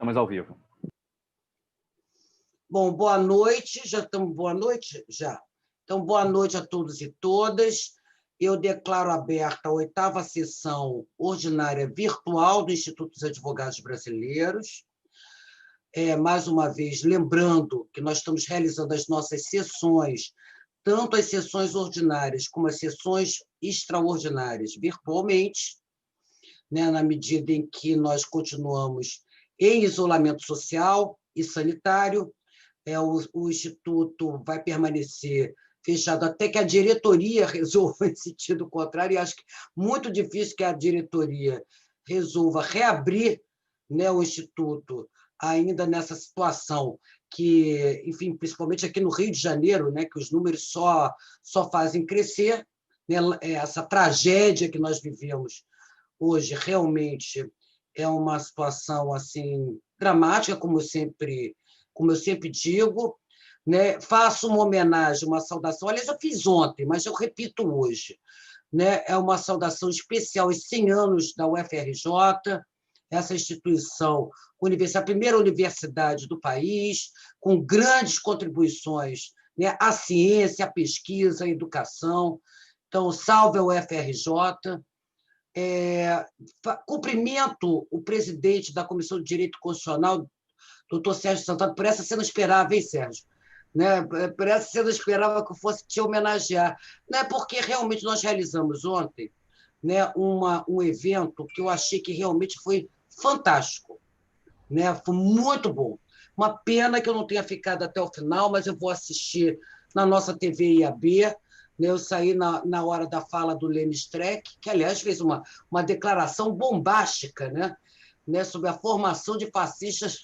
Estamos ao vivo. Bom, boa noite. Já estamos boa noite? Já. Então, boa noite a todos e todas. Eu declaro aberta a 8ª sessão ordinária virtual do Instituto dos Advogados Brasileiros. Mais uma vez, lembrando que nós estamos realizando as nossas sessões, tanto as sessões ordinárias como as sessões extraordinárias, virtualmente, né, na medida em que nós continuamos em isolamento social e sanitário. O Instituto vai permanecer fechado até que a diretoria resolva em sentido contrário, e acho que muito difícil que a diretoria resolva reabrir, né, o Instituto ainda nessa situação que, enfim, principalmente aqui no Rio de Janeiro, né, que os números só fazem crescer, né, essa tragédia que nós vivemos hoje realmente é uma situação assim dramática, como eu sempre digo, né? Faço uma homenagem, uma saudação, aliás, eu fiz ontem, mas eu repito hoje, né? É uma saudação especial aos 100 anos da UFRJ, essa instituição, a primeira universidade do país, com grandes contribuições, né, à ciência, à pesquisa, à educação. Então, salve a UFRJ. Cumprimento o presidente da Comissão de Direito Constitucional, doutor Sérgio Santana, por essa você não esperava, hein, Sérgio? Né? Por essa você não esperava que eu fosse te homenagear, né? Porque realmente nós realizamos ontem, né, um evento que eu achei que realmente foi fantástico, né? Foi muito bom. Uma pena que eu não tenha ficado até o final, mas eu vou assistir na nossa TV IAB. Né? Eu saí na hora da fala do Lênin Streck, que, aliás, fez uma declaração bombástica, né, sobre a formação de fascistas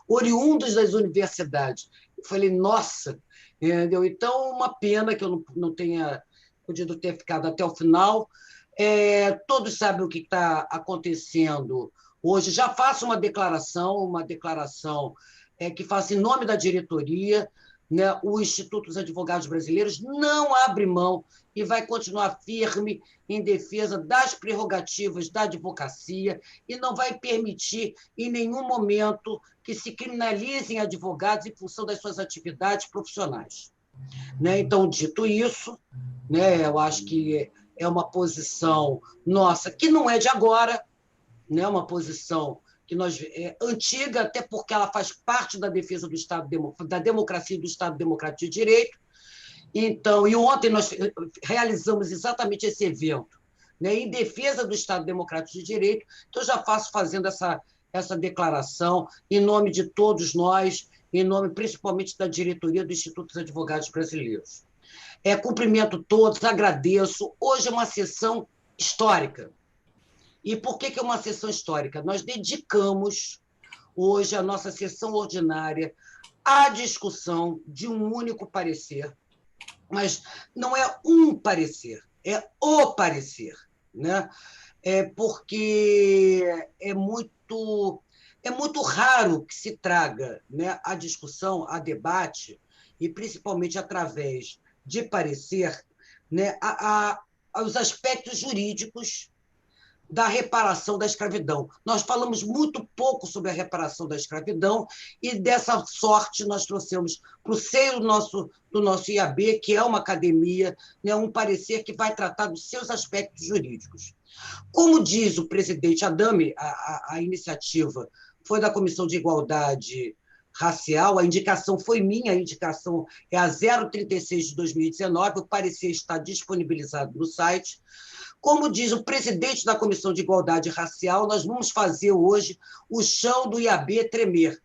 oriundos das universidades. Eu falei, nossa, entendeu? Então, uma pena que eu não tenha podido ter ficado até o final. Todos sabem o que está acontecendo hoje. Já faço uma declaração que faço em nome da diretoria, né? O Instituto dos Advogados Brasileiros não abre mão e vai continuar firme em defesa das prerrogativas da advocacia e não vai permitir, em nenhum momento, que se criminalizem advogados em função das suas atividades profissionais. Né? Então, dito isso, né, eu acho que é uma posição nossa, que não é de agora, né, uma posição que antiga, até porque ela faz parte da defesa do Estado, da democracia e do Estado Democrático de Direito. Então, e ontem nós realizamos exatamente esse evento, né, em defesa do Estado Democrático de Direito. Então, já fazendo essa declaração em nome de todos nós, em nome principalmente da diretoria do Instituto dos Advogados Brasileiros. Cumprimento todos, agradeço. Hoje é uma sessão histórica. E por que é uma sessão histórica? Nós dedicamos hoje a nossa sessão ordinária à discussão de um único parecer, mas não é um parecer, é o parecer, né? Porque é muito raro que se traga, né, a discussão, a debate, e principalmente através de parecer, né, os aspectos jurídicos da reparação da escravidão. Nós falamos muito pouco sobre a reparação da escravidão e, dessa sorte, nós trouxemos para o seio do nosso IAB, que é uma academia, né, um parecer que vai tratar dos seus aspectos jurídicos. Como diz o presidente Adame, a iniciativa foi da Comissão de Igualdade Racial, a indicação foi minha, a indicação é a 036 de 2019, o parecer está disponibilizado no site. Como diz o presidente da Comissão de Igualdade Racial, nós vamos fazer hoje o chão do IAB tremer.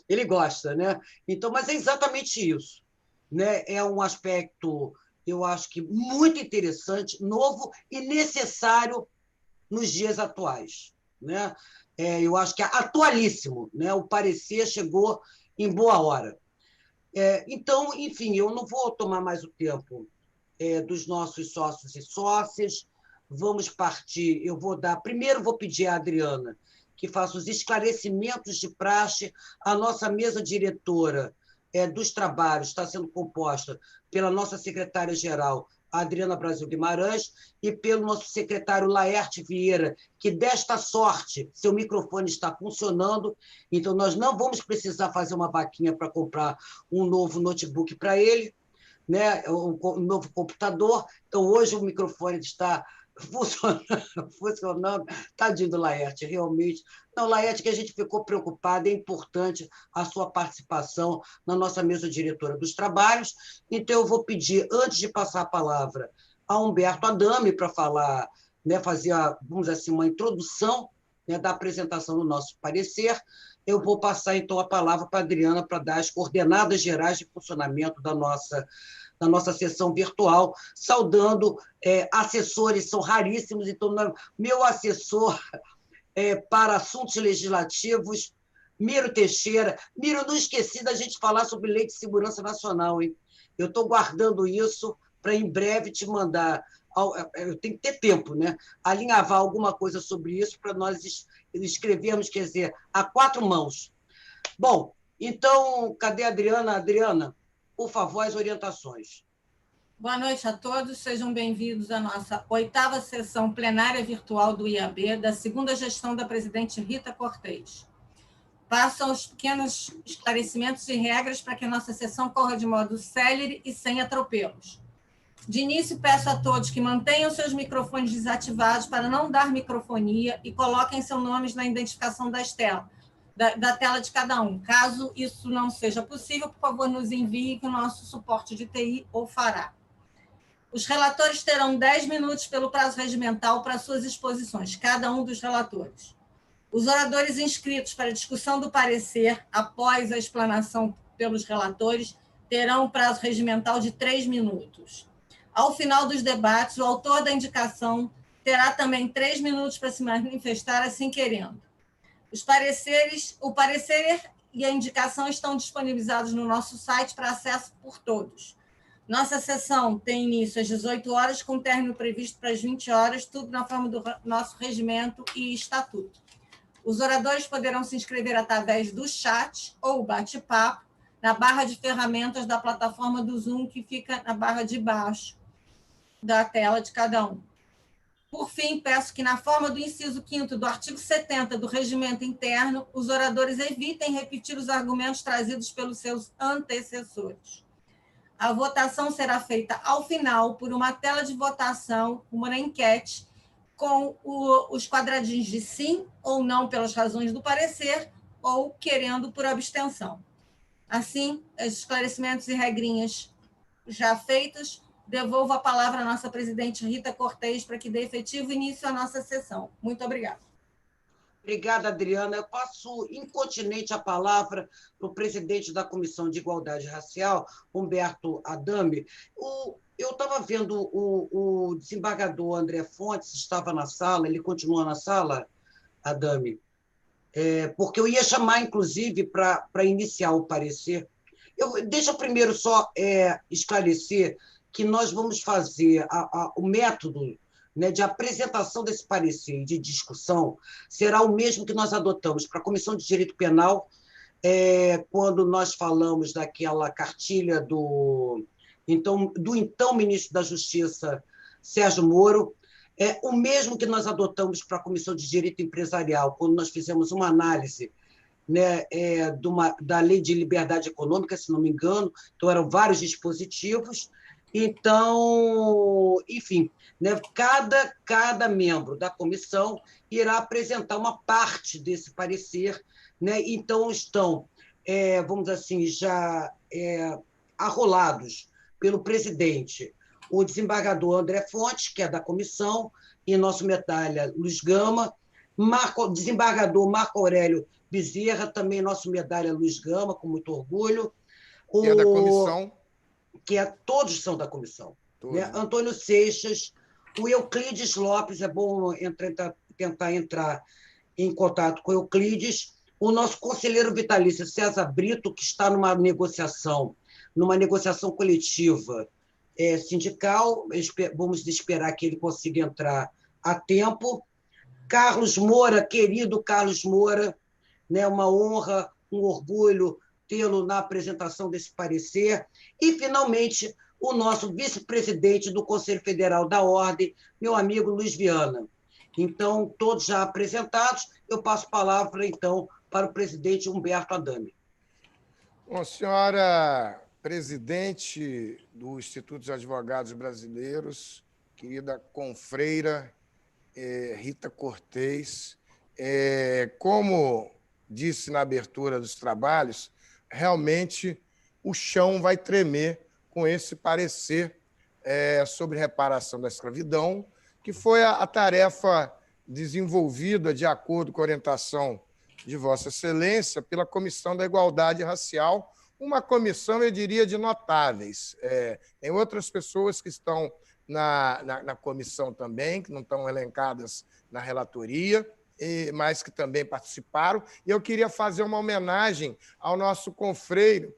Ele gosta, né? Então, mas é exatamente isso, né? É um aspecto, eu acho que muito interessante, novo e necessário nos dias atuais, né? Eu acho que é atualíssimo, né? O parecer chegou em boa hora. Então, enfim, eu não vou tomar mais o tempo dos nossos sócios e sócias. Vamos partir. Primeiro vou pedir à Adriana que faça os esclarecimentos de praxe. A nossa mesa diretora dos trabalhos está sendo composta pela nossa secretária-geral, a Adriana Brasil Guimarães, e pelo nosso secretário Laerte Vieira, que desta sorte, seu microfone está funcionando, então nós não vamos precisar fazer uma vaquinha para comprar um novo notebook para ele, né? Um novo computador. Então, hoje o microfone está funcionando. Tadinho do Laerte, realmente. Não, Laerte, que a gente ficou preocupado, é importante a sua participação na nossa mesa diretora dos trabalhos. Então, eu vou pedir, antes de passar a palavra a Humberto Adame para falar, né, fazer, vamos dizer assim, uma introdução, né, da apresentação do nosso parecer, eu vou passar, então, a palavra para a Adriana para dar as coordenadas gerais de funcionamento da nossa sessão virtual, saudando assessores, são raríssimos, então, meu assessor para assuntos legislativos, Miro Teixeira. Miro, não esqueci da gente falar sobre Lei de Segurança Nacional, hein? Eu estou guardando isso para em breve te mandar. Eu tenho que ter tempo, né? Alinhavar alguma coisa sobre isso para nós escrevermos, quer dizer, a quatro mãos. Bom, então, cadê a Adriana? Adriana, por favor, as orientações. Boa noite a todos, sejam bem-vindos à nossa 8ª sessão plenária virtual do IAB, da segunda gestão da presidente Rita Cortez. Passam os pequenos esclarecimentos e regras para que a nossa sessão corra de modo célere e sem atropelos. De início, peço a todos que mantenham seus microfones desativados para não dar microfonia e coloquem seus nomes na identificação da tela de cada um. Caso isso não seja possível, por favor, nos envie que o nosso suporte de TI o fará. Os relatores terão 10 minutos pelo prazo regimental para suas exposições, cada um dos relatores. Os oradores inscritos para a discussão do parecer, após a explanação pelos relatores, terão um prazo regimental de 3 minutos. Ao final dos debates, o autor da indicação terá também 3 minutos para se manifestar, assim querendo. O parecer e a indicação estão disponibilizados no nosso site para acesso por todos. Nossa sessão tem início às 18 horas, com término previsto para as 20 horas, tudo na forma do nosso regimento e estatuto. Os oradores poderão se inscrever através do chat ou bate-papo na barra de ferramentas da plataforma do Zoom, que fica na barra de baixo da tela de cada um. Por fim, peço que, na forma do inciso 5º do artigo 70 do Regimento Interno, os oradores evitem repetir os argumentos trazidos pelos seus antecessores. A votação será feita ao final por uma tela de votação, uma enquete, com os quadradinhos de sim ou não pelas razões do parecer ou querendo por abstenção. Assim, os esclarecimentos e regrinhas já feitos, devolvo a palavra à nossa presidente Rita Cortez para que dê efetivo início à nossa sessão. Muito obrigada. Obrigada, Adriana. Eu passo incontinente a palavra para o presidente da Comissão de Igualdade Racial, Humberto Adame. Eu estava vendo o desembargador André Fontes, estava na sala, ele continua na sala, Adame, porque eu ia chamar, inclusive, para iniciar o parecer. Deixa eu primeiro só esclarecer que nós vamos fazer o método, né, de apresentação desse parecer e de discussão será o mesmo que nós adotamos para a Comissão de Direito Penal, quando nós falamos daquela cartilha do então ministro da Justiça, Sérgio Moro, o mesmo que nós adotamos para a Comissão de Direito Empresarial, quando nós fizemos uma análise, né, da Lei de Liberdade Econômica, se não me engano, então eram vários dispositivos. Então, enfim, né, cada membro da comissão irá apresentar uma parte desse parecer, né? Então, estão, vamos dizer assim, já arrolados pelo presidente o desembargador André Fontes, que é da comissão, e nosso medalha Luiz Gama, desembargador Marco Aurélio Bezerra, também nosso medalha Luiz Gama, com muito orgulho. Que é da comissão. Todos são da comissão. Né? Antônio Seixas, o Euclides Lopes, é bom tentar entrar em contato com o Euclides, o nosso conselheiro vitalício, César Brito, que está numa negociação coletiva sindical, vamos esperar que ele consiga entrar a tempo. Carlos Moura, querido Carlos Moura, né? Uma honra, um orgulho tê-lo na apresentação desse parecer. E, finalmente, o nosso vice-presidente do Conselho Federal da Ordem, meu amigo Luiz Viana. Então, todos já apresentados, eu passo a palavra, então, para o presidente Humberto Adame. Bom, senhora presidente do Instituto dos Advogados Brasileiros, querida confreira Rita Cortez, como disse na abertura dos trabalhos, realmente o chão vai tremer com esse parecer sobre reparação da escravidão, que foi a tarefa desenvolvida de acordo com a orientação de Vossa Excelência pela Comissão da Igualdade Racial, uma comissão, eu diria, de notáveis. Tem outras pessoas que estão na comissão também, que não estão elencadas na relatoria, mas que também participaram. E eu queria fazer uma homenagem ao nosso confreiro,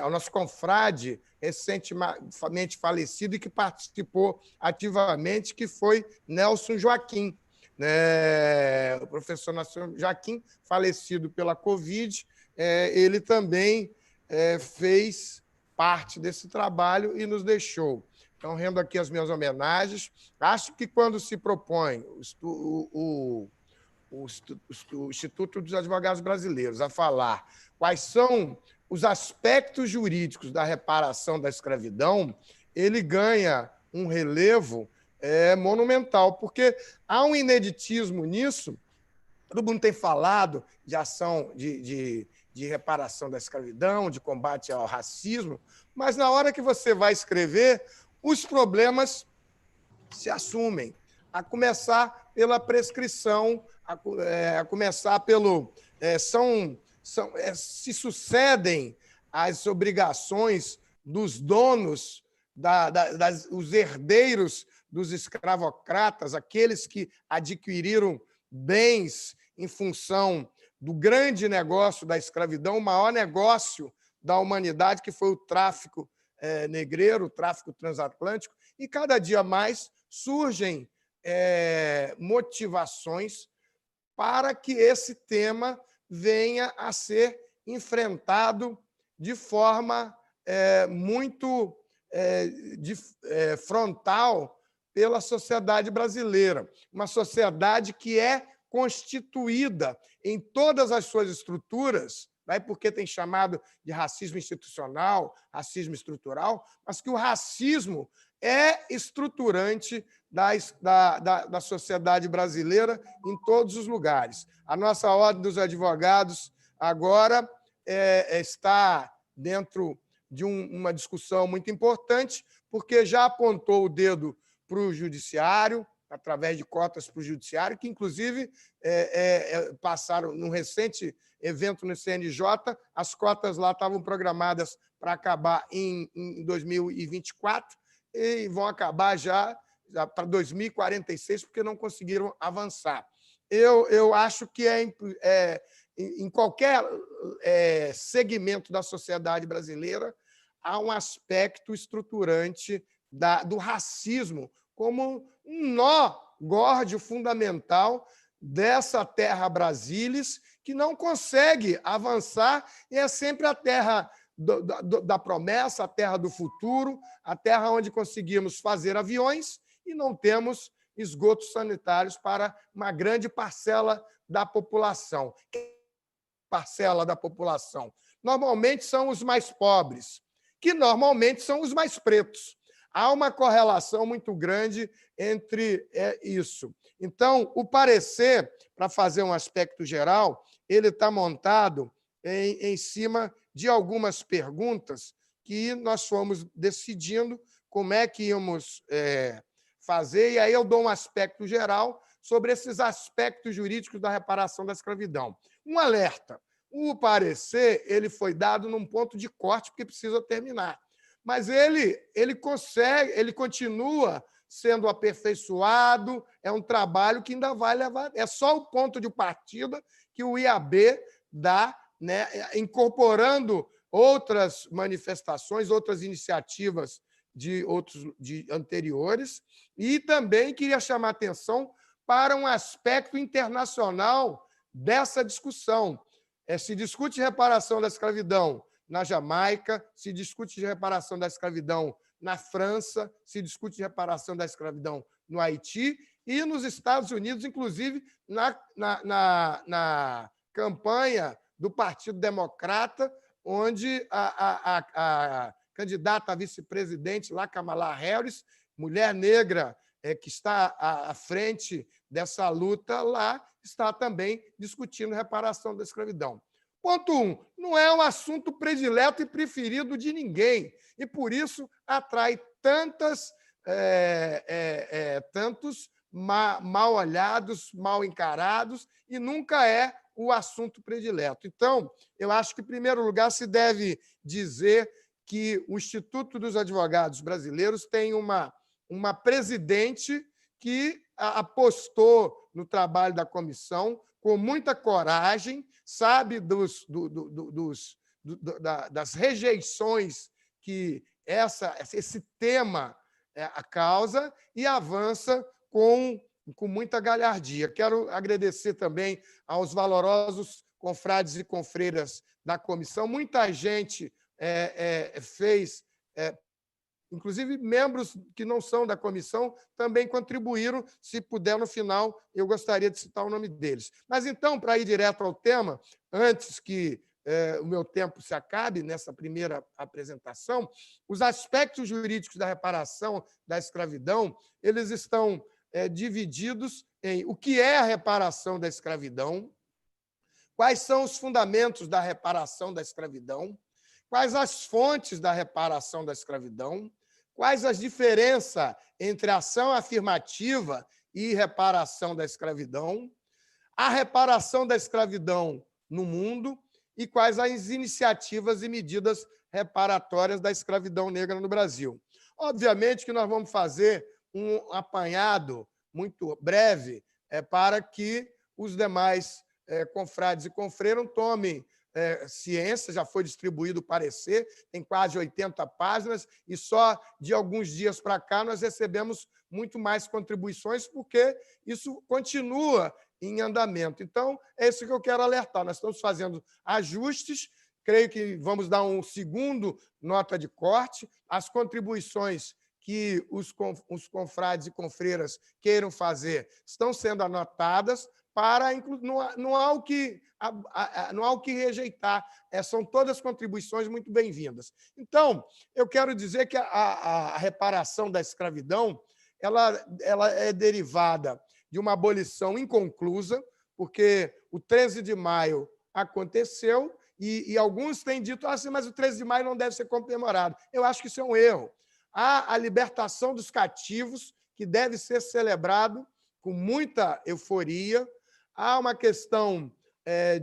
ao nosso confrade recentemente falecido e que participou ativamente, que foi Nelson Joaquim. O professor Nelson Joaquim, falecido pela Covid, ele também fez parte desse trabalho e nos deixou. Então, rendo aqui as minhas homenagens. Acho que quando se propõe o Instituto dos Advogados Brasileiros a falar quais são os aspectos jurídicos da reparação da escravidão, ele ganha um relevo monumental, porque há um ineditismo nisso. Todo mundo tem falado de ação de reparação da escravidão, de combate ao racismo, mas na hora que você vai escrever, os problemas se assumem, a começar pela prescrição, a começar pelo... se sucedem as obrigações dos donos, os herdeiros dos escravocratas, aqueles que adquiriram bens em função do grande negócio da escravidão, o maior negócio da humanidade, que foi o tráfico negreiro, o tráfico transatlântico, e cada dia mais surgem motivações para que esse tema venha a ser enfrentado de forma muito frontal pela sociedade brasileira, uma sociedade que é constituída em todas as suas estruturas, porque tem chamado de racismo institucional, racismo estrutural, mas que o racismo é estruturante da sociedade brasileira em todos os lugares. A nossa Ordem dos Advogados agora está dentro de uma discussão muito importante, porque já apontou o dedo para o judiciário, através de cotas para o judiciário, que, inclusive, passaram num recente evento no CNJ, as cotas lá estavam programadas para acabar em 2024 e vão acabar já para 2046, porque não conseguiram avançar. Eu acho que em qualquer segmento da sociedade brasileira há um aspecto estruturante do racismo como um nó górdio fundamental dessa terra Brasilis, que não consegue avançar e é sempre a terra da promessa, a terra do futuro, a terra onde conseguimos fazer aviões e não temos esgotos sanitários para uma grande parcela da população. Parcela da população. Normalmente são os mais pobres, que normalmente são os mais pretos. Há uma correlação muito grande entre isso. Então, o parecer, para fazer um aspecto geral, ele está montado em cima de algumas perguntas que nós fomos decidindo como é que íamos fazer, e aí eu dou um aspecto geral sobre esses aspectos jurídicos da reparação da escravidão. Um alerta. O parecer ele foi dado num ponto de corte, porque precisa terminar. Mas ele continua sendo aperfeiçoado, é um trabalho que ainda vai levar... É só o ponto de partida que o IAB dá, né, incorporando outras manifestações, outras iniciativas de anteriores, e também queria chamar a atenção para um aspecto internacional dessa discussão. Se discute reparação da escravidão na Jamaica, se discute de reparação da escravidão na França, se discute de reparação da escravidão no Haiti e nos Estados Unidos, inclusive na campanha do Partido Democrata, onde a candidata a vice-presidente, lá, Kamala Harris, mulher negra, que está à frente dessa luta lá, está também discutindo reparação da escravidão. Ponto 1, não é um assunto predileto e preferido de ninguém, e, por isso, atrai tantos mal olhados, mal encarados, e nunca é o assunto predileto. Então, eu acho que, em primeiro lugar, se deve dizer que o Instituto dos Advogados Brasileiros tem uma presidente que apostou no trabalho da comissão com muita coragem, sabe das rejeições que esse tema causa e avança com muita galhardia. Quero agradecer também aos valorosos confrades e confreiras da comissão. Muita gente fez, inclusive membros que não são da comissão, também contribuíram. Se puder, no final, eu gostaria de citar o nome deles. Mas, então, para ir direto ao tema, antes que o meu tempo se acabe nessa primeira apresentação, os aspectos jurídicos da reparação da escravidão, eles estão divididos em o que é a reparação da escravidão, quais são os fundamentos da reparação da escravidão, quais as fontes da reparação da escravidão, quais as diferenças entre ação afirmativa e reparação da escravidão, a reparação da escravidão no mundo e quais as iniciativas e medidas reparatórias da escravidão negra no Brasil. Obviamente que nós vamos fazer um apanhado muito breve para que os demais confrades e confreiras tomem ciência. Já foi distribuído o parecer, tem quase 80 páginas, e só de alguns dias para cá nós recebemos muito mais contribuições, porque isso continua em andamento. Então, é isso que eu quero alertar. Nós estamos fazendo ajustes, creio que vamos dar um segundo nota de corte. As contribuições que os confrades e confreiras queiram fazer estão sendo anotadas, não há o que rejeitar, são todas contribuições muito bem-vindas. Então, eu quero dizer que a reparação da escravidão ela é derivada de uma abolição inconclusa, porque o 13 de maio aconteceu e alguns têm dito assim, mas o 13 de maio não deve ser comemorado. Eu acho que isso é um erro. Há a libertação dos cativos, que deve ser celebrado com muita euforia. Há uma questão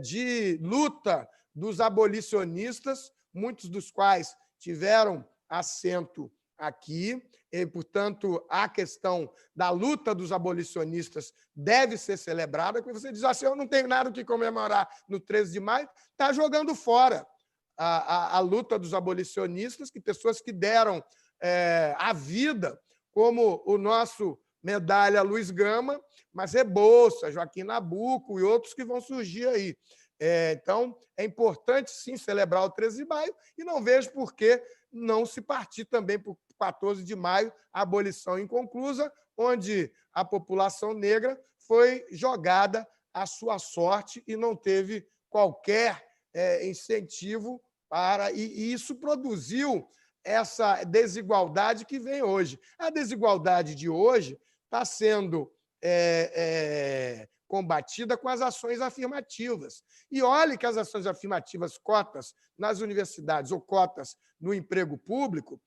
de luta dos abolicionistas, muitos dos quais tiveram assento aqui, e, portanto, a questão da luta dos abolicionistas deve ser celebrada. Quando você diz assim, eu não tenho nada que comemorar no 13 de maio, está jogando fora a luta dos abolicionistas, que pessoas que deram a vida, como o nosso medalha Luiz Gama, mas Rebouças, Joaquim Nabuco e outros que vão surgir aí. Então, é importante, sim, celebrar o 13 de maio, e não vejo por que não se partir também para o 14 de maio, a abolição inconclusa, onde a população negra foi jogada à sua sorte e não teve qualquer incentivo para... E isso produziu essa desigualdade que vem hoje. A desigualdade de hoje está sendo combatida com as ações afirmativas. E olhe que as ações afirmativas, cotas nas universidades ou cotas no emprego público,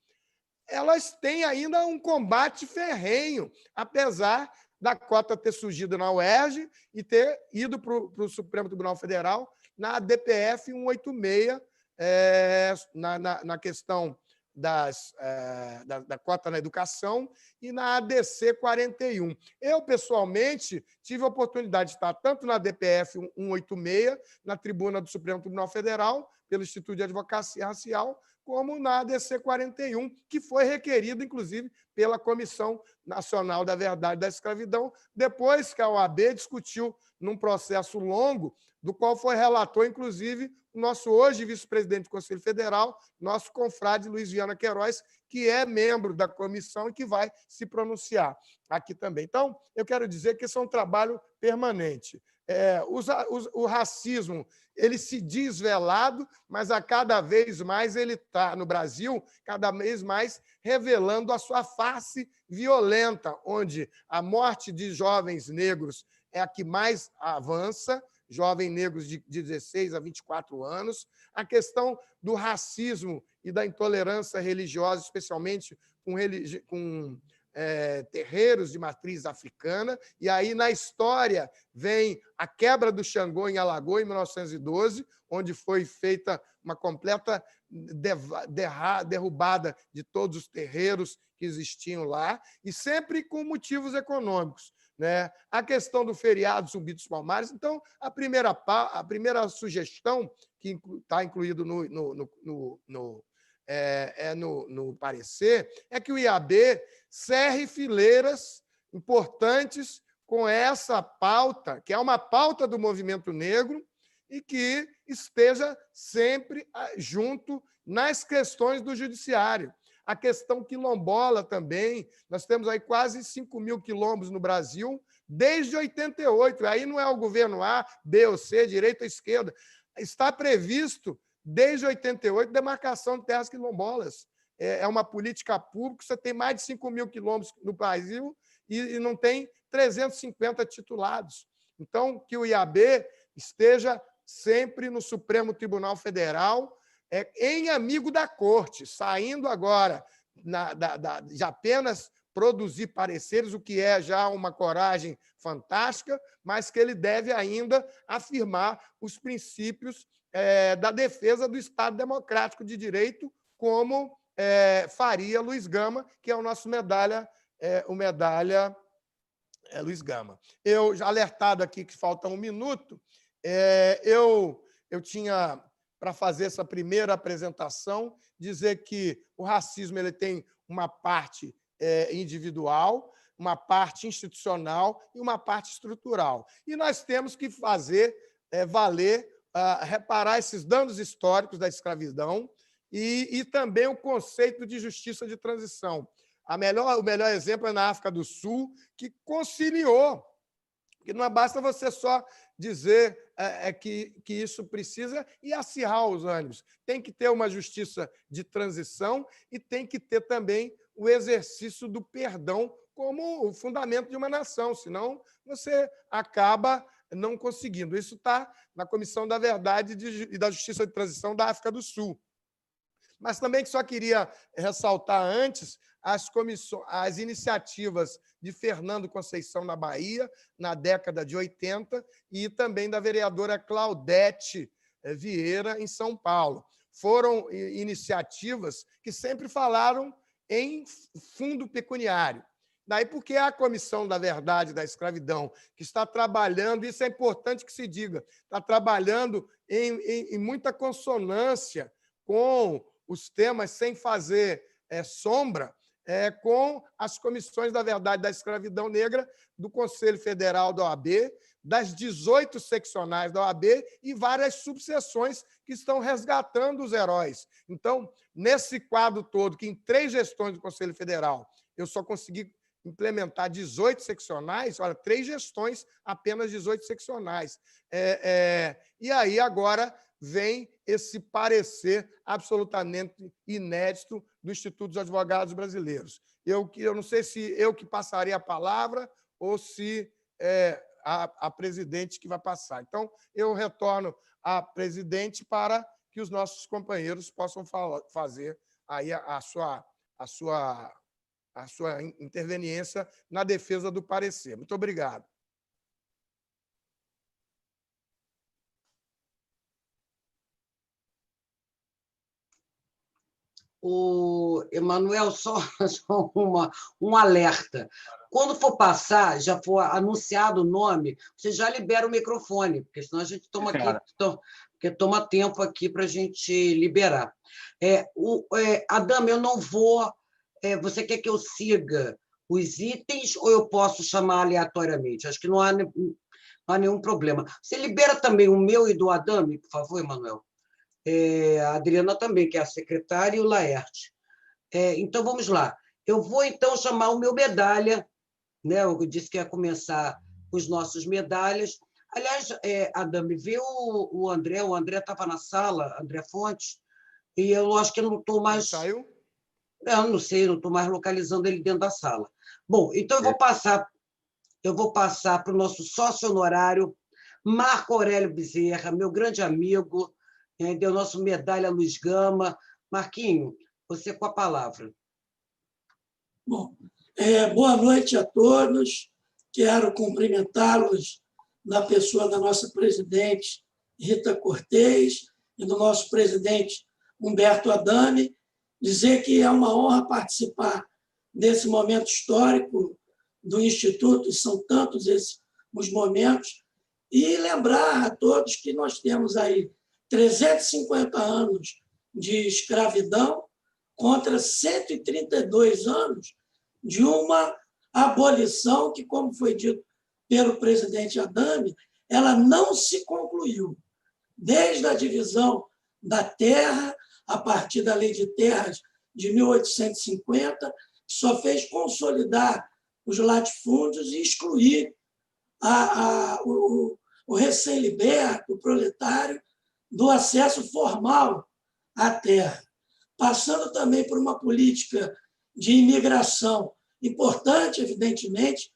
elas têm ainda um combate ferrenho, apesar da cota ter surgido na UERJ e ter ido para o Supremo Tribunal Federal na DPF 186, na questão da cota na educação, e na ADC 41. Eu, pessoalmente, tive a oportunidade de estar tanto na DPF 186, na tribuna do Supremo Tribunal Federal, pelo Instituto de Advocacia Racial, como na ADC 41, que foi requerido, inclusive, pela Comissão Nacional da Verdade da Escravidão, depois que a OAB discutiu num processo longo, do qual foi relator, inclusive, o nosso hoje vice-presidente do Conselho Federal, nosso confrade Luiz Viana Queiroz, que é membro da comissão e que vai se pronunciar aqui também. Então, eu quero dizer que esse é um trabalho permanente. O racismo ele se diz velado, mas a cada vez mais ele está, no Brasil, cada vez mais revelando a sua face violenta, onde a morte de jovens negros é a que mais avança, jovens negros de 16 a 24 anos, a questão do racismo e da intolerância religiosa, especialmente com terreiros de matriz africana, e aí na história vem a quebra do Xangô em Alagoas, em 1912, onde foi feita uma completa derrubada de todos os terreiros que existiam lá, e sempre com motivos econômicos. Né? A questão do feriado Zumbi dos Palmares. Então, a primeira sugestão, que está incluído no parecer, é que o IAB cerre fileiras importantes com essa pauta, que é uma pauta do movimento negro, e que esteja sempre junto nas questões do judiciário. A questão quilombola também, nós temos aí quase 5.000 quilombos no Brasil, desde 88, aí não é o governo A, B ou C, direita ou esquerda, está previsto, desde 88, demarcação de terras quilombolas. É uma política pública, você tem mais de 5.000 quilômetros no Brasil e não tem 350 titulados. Então, que o IAB esteja sempre no Supremo Tribunal Federal, em amigo da corte, saindo agora de apenas produzir pareceres, o que é já uma coragem fantástica, mas que ele deve ainda afirmar os princípios da defesa do Estado Democrático de Direito, como faria Luiz Gama, que é o nosso medalha Luiz Gama. Eu, já alertado aqui que falta 1 minuto, eu tinha, para fazer essa primeira apresentação, dizer que o racismo ele tem uma parte individual, uma parte institucional e uma parte estrutural. E nós temos que fazer valer, reparar esses danos históricos da escravidão e também o conceito de justiça de transição. O melhor exemplo é na África do Sul, que conciliou, porque não basta você só dizer que isso precisa e acirrar os ânimos. Tem que ter uma justiça de transição e tem que ter também o exercício do perdão como o fundamento de uma nação, senão você acaba não conseguindo. Isso está na Comissão da Verdade e da Justiça de Transição da África do Sul. Mas também só queria ressaltar antes as iniciativas de Fernando Conceição na Bahia, na década de 80, e também da vereadora Claudete Vieira, em São Paulo. Foram iniciativas que sempre falaram em fundo pecuniário. Daí porque a Comissão da Verdade da Escravidão, que está trabalhando, isso é importante que se diga, está trabalhando em muita consonância com os temas, sem fazer sombra, com as comissões da verdade da escravidão negra do Conselho Federal da OAB, das 18 seccionais da OAB e várias subseções que estão resgatando os heróis. Então, nesse quadro todo, que em 3 gestões do Conselho Federal eu só consegui implementar 18 seccionais, olha, 3 gestões, apenas 18 seccionais. E aí, agora, vem esse parecer absolutamente inédito do Instituto dos Advogados Brasileiros. Eu não sei se eu que passarei a palavra ou se a presidente que vai passar. Então, eu retorno à presidente para que os nossos companheiros possam fazer aí a sua interveniência na defesa do parecer. Muito obrigado. Emanuel, só um alerta. Quando for passar, já for anunciado o nome, você já libera o microfone, porque senão a gente toma porque toma tempo aqui para a gente liberar. Adame, eu não vou... você quer que eu siga os itens ou eu posso chamar aleatoriamente? Acho que não há nenhum problema. Você libera também o meu e do Adame, por favor, Emanuel? A Adriana também, que é a secretária, e o Laerte. Então, vamos lá. Eu vou, então, chamar o meu medalha, né? Eu disse que ia começar os nossos medalhas. Aliás, Adame, vê o André estava na sala, André Fontes, e eu acho que eu não estou mais... Ele saiu? Eu não sei, não estou mais localizando ele dentro da sala. Bom, então eu vou passar para o nosso sócio honorário, Marco Aurélio Bezerra, meu grande amigo, deu nosso medalha Luiz Gama. Marquinho, você com a palavra. Bom, boa noite a todos. Quero cumprimentá-los na pessoa da nossa presidente Rita Cortez e do nosso presidente Humberto Adame, dizer que é uma honra participar desse momento histórico do Instituto, e são tantos os momentos, e lembrar a todos que nós temos aí 350 anos de escravidão contra 132 anos de uma abolição que, como foi dito pelo presidente Adame, ela não se concluiu. Desde a divisão da terra, a partir da Lei de Terras de 1850, só fez consolidar os latifúndios e excluir o recém-liberto, o proletário, do acesso formal à terra, passando também por uma política de imigração importante, evidentemente,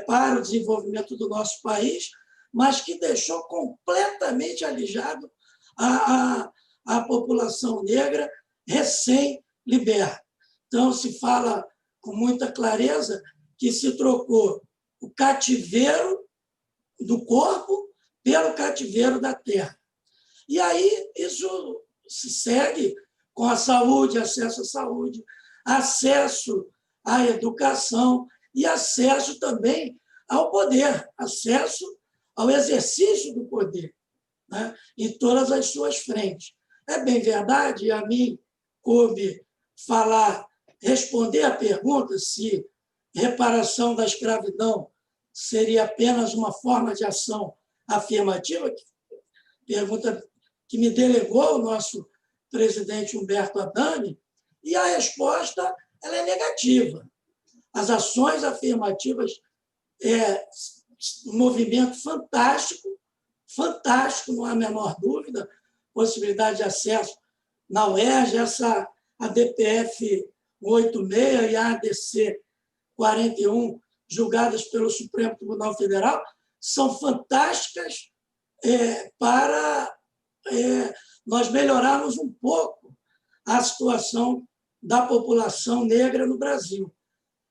para o desenvolvimento do nosso país, mas que deixou completamente alijado a população negra recém-liberta. Então, se fala com muita clareza que se trocou o cativeiro do corpo pelo cativeiro da terra. E aí isso se segue com a saúde, acesso à saúde, acesso à educação e acesso também ao poder, acesso ao exercício do poder, né, em todas as suas frentes. É bem verdade, e a mim coube responder à pergunta se reparação da escravidão seria apenas uma forma de ação afirmativa, pergunta que me delegou o nosso presidente Humberto Adame, e a resposta ela é negativa. As ações afirmativas um movimento fantástico, não há a menor dúvida, possibilidade de acesso na UERJ, a DPF 186 e a ADC 41, julgadas pelo Supremo Tribunal Federal, são fantásticas para nós melhorarmos um pouco a situação da população negra no Brasil.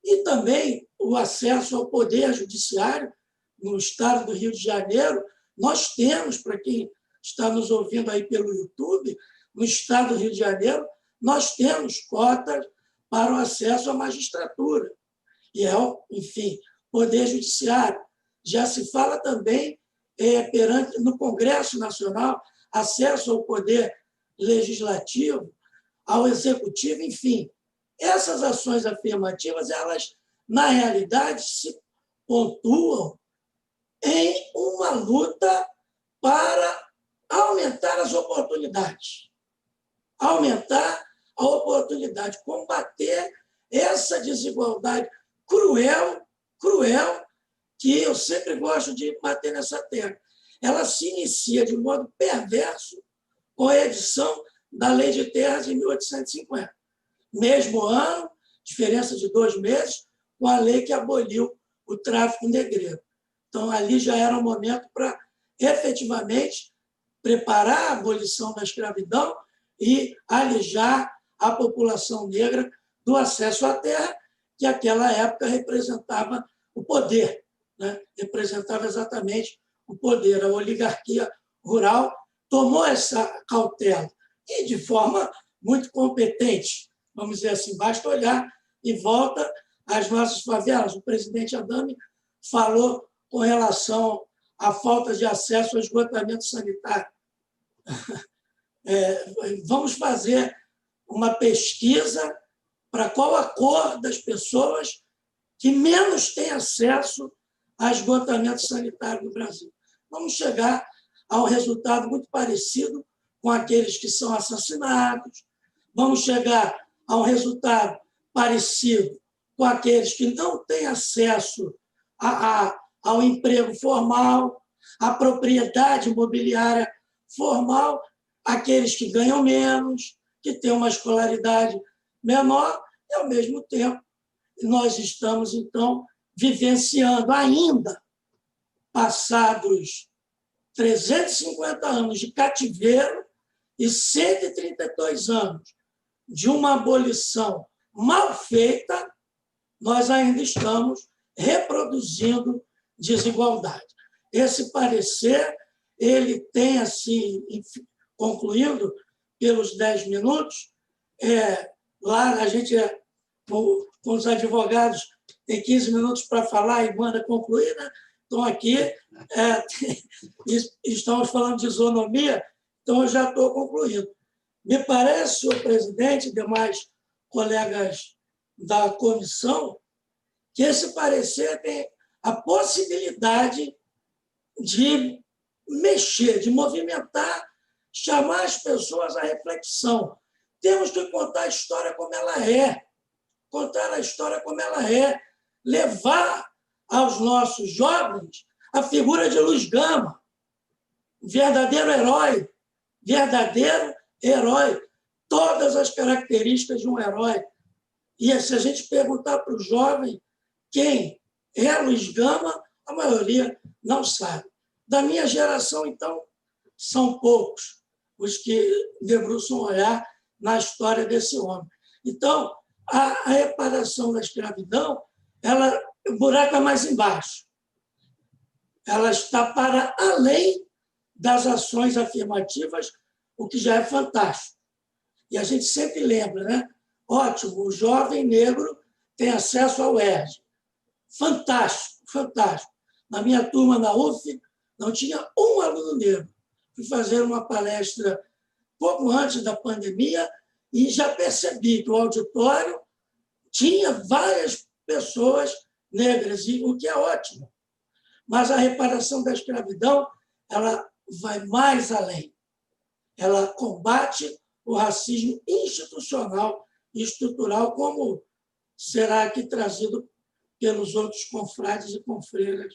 E também o acesso ao poder judiciário no estado do Rio de Janeiro. Nós temos, para quem está nos ouvindo aí pelo YouTube, no estado do Rio de Janeiro, nós temos cotas para o acesso à magistratura. E enfim, poder judiciário. Já se fala também no Congresso Nacional, acesso ao poder legislativo, ao executivo, enfim. Essas ações afirmativas, elas, na realidade, se pontuam em uma luta para aumentar as oportunidades. Aumentar a oportunidade, combater essa desigualdade cruel, que eu sempre gosto de bater nessa tecla. Ela se inicia de modo perverso com a edição da Lei de Terras de 1850. Mesmo ano, diferença de 2 meses, com a lei que aboliu o tráfico negreiro. Então, ali já era um momento para, efetivamente, preparar a abolição da escravidão e alijar a população negra do acesso à terra, que naquela época representava o poder, né? Representava exatamente o poder. A oligarquia rural tomou essa cautela e, de forma muito competentes, vamos dizer assim. Basta olhar e volta às nossas favelas. O presidente Adame falou com relação à falta de acesso ao esgotamento sanitário. Vamos fazer uma pesquisa para qual a cor das pessoas que menos têm acesso a esgotamento sanitário no Brasil. Vamos chegar a um resultado muito parecido com aqueles que são assassinados, vamos chegar a um resultado parecido com aqueles que não têm acesso ao emprego formal, à propriedade imobiliária formal, aqueles que ganham menos, que têm uma escolaridade menor, e, ao mesmo tempo, nós estamos, então, vivenciando ainda, passados 350 anos de cativeiro e 132 anos de uma abolição mal feita, nós ainda estamos reproduzindo desigualdade. Esse parecer, ele tem, assim, concluindo pelos 10 minutos, lá a gente, com os advogados, tem 15 minutos para falar e manda concluir, né? Então, aqui, estamos falando de isonomia, então eu já estou concluindo. Me parece, senhor presidente e demais colegas da comissão, que esse parecer tem a possibilidade de mexer, de movimentar, chamar as pessoas à reflexão. Temos que contar a história como ela é, contar a história como ela é, levar aos nossos jovens a figura de Luiz Gama, verdadeiro herói, todas as características de um herói. E se a gente perguntar para o jovem quem é Luiz Gama, a maioria não sabe. Da minha geração, então, são poucos os que debruçam um olhar na história desse homem. Então, a reparação da escravidão, o buraco é mais embaixo. Ela está para além das ações afirmativas, o que já é fantástico. E a gente sempre lembra, né? Ótimo, o jovem negro tem acesso ao UERJ. Fantástico, fantástico. Na minha turma na UF, não tinha um aluno negro. Fui fazer uma palestra pouco antes da pandemia e já percebi que o auditório tinha várias pessoas negras, o que é ótimo. Mas a reparação da escravidão, ela vai mais além. Ela combate o racismo institucional e estrutural, como será aqui trazido pelos outros confrades e confreiras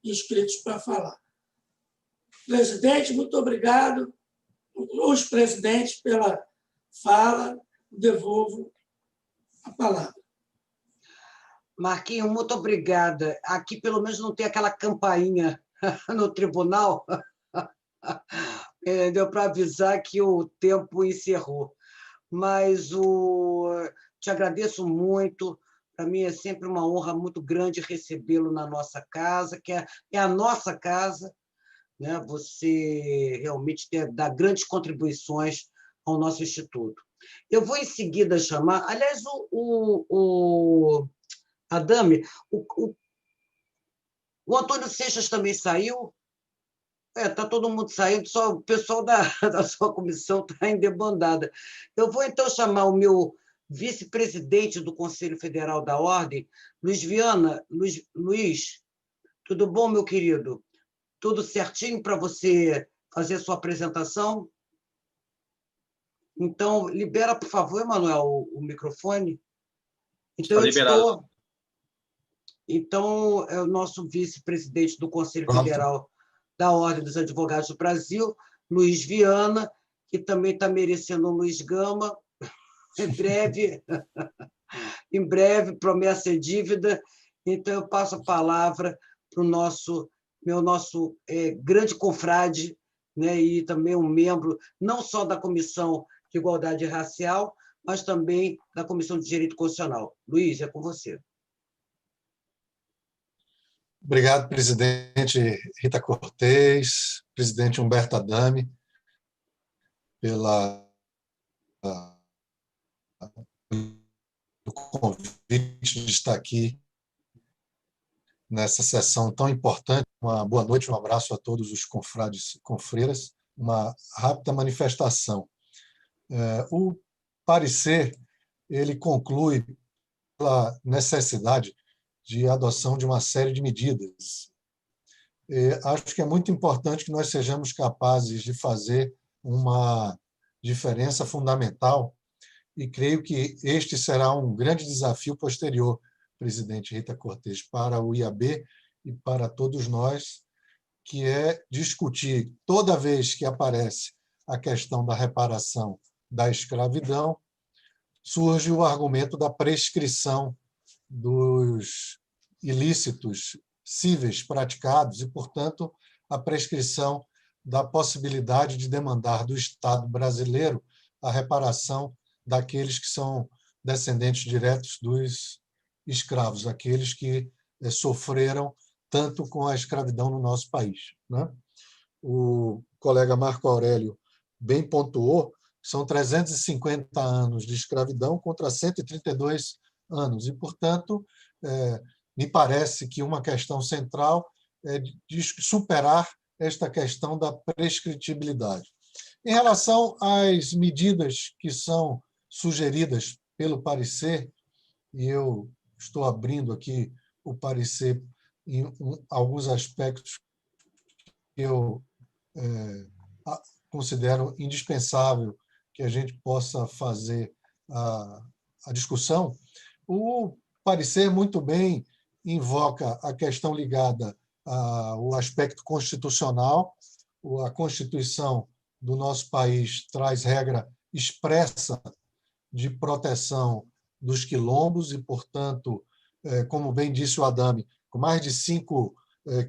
inscritos para falar. Presidente, muito obrigado. Os presidentes pela fala, devolvo a palavra. Marquinhos, muito obrigada. Aqui, pelo menos, não tem aquela campainha no tribunal, deu para avisar que o tempo encerrou. Mas te agradeço muito. Para mim é sempre uma honra muito grande recebê-lo na nossa casa, que é a nossa casa, né? Você realmente dá grandes contribuições ao nosso Instituto. Eu vou, em seguida, chamar... Aliás, Adame, o Antônio Seixas também saiu? Está todo mundo saindo, só o pessoal da sua comissão está endebandada. Eu vou, então, chamar o meu vice-presidente do Conselho Federal da Ordem, Luiz Viana. Luiz, tudo bom, meu querido? Tudo certinho para você fazer a sua apresentação? Então, libera, por favor, Emanuel, o microfone. Então, Então, é o nosso vice-presidente do Conselho Federal da Ordem dos Advogados do Brasil, Luiz Viana, que também está merecendo um Luiz Gama. Em breve, promessa é dívida. Então, eu passo a palavra para o meu nosso grande confrade, né, e também um membro, não só da Comissão de Igualdade Racial, mas também da Comissão de Direito Constitucional. Luiz, é com você. Obrigado, presidente Rita Cortez, presidente Humberto Adame, pela pelo convite de estar aqui nessa sessão tão importante. Uma boa noite, um abraço a todos os confrades e confreiras. Uma rápida manifestação. O parecer ele conclui pela necessidade de adoção de uma série de medidas. Acho que é muito importante que nós sejamos capazes de fazer uma diferença fundamental e creio que este será um grande desafio posterior, presidente Rita Cortes, para o IAB e para todos nós, que é discutir, toda vez que aparece a questão da reparação da escravidão, surge o argumento da prescrição dos ilícitos cíveis praticados e, portanto, a prescrição da possibilidade de demandar do Estado brasileiro a reparação daqueles que são descendentes diretos dos escravos, aqueles que sofreram tanto com a escravidão no nosso país, né? O colega Marco Aurélio bem pontuou que são 350 anos de escravidão contra 132 anos e, portanto, me parece que uma questão central é de superar esta questão da prescritibilidade. Em relação às medidas que são sugeridas pelo parecer, e eu estou abrindo aqui o parecer em alguns aspectos que eu considero indispensável que a gente possa fazer a discussão, o parecer muito bem invoca a questão ligada ao aspecto constitucional. A Constituição do nosso país traz regra expressa de proteção dos quilombos e, portanto, como bem disse o Adame, com mais de 5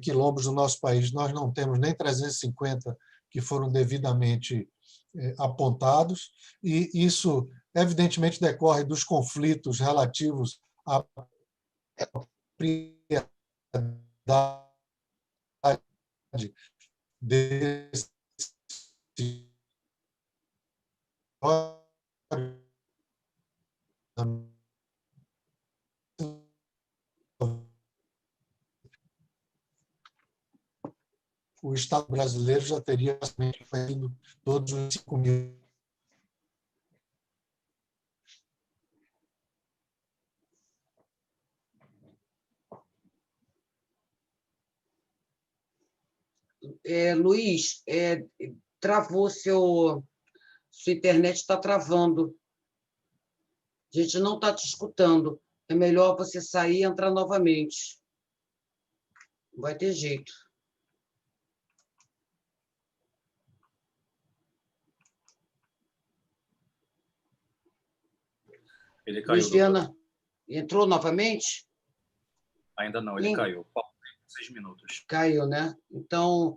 quilombos no nosso país, nós não temos nem 350 que foram devidamente apontados, e isso, evidentemente, decorre dos conflitos relativos à propriedade desse o Estado brasileiro já teria feito todos os 5.000. Luiz, travou sua internet, está travando. A gente não está te escutando. É melhor você sair e entrar novamente. Não vai ter jeito. Ele caiu. Luiz Viana, entrou novamente? Ainda não, ele caiu. 6 minutos. Caiu, né? Então,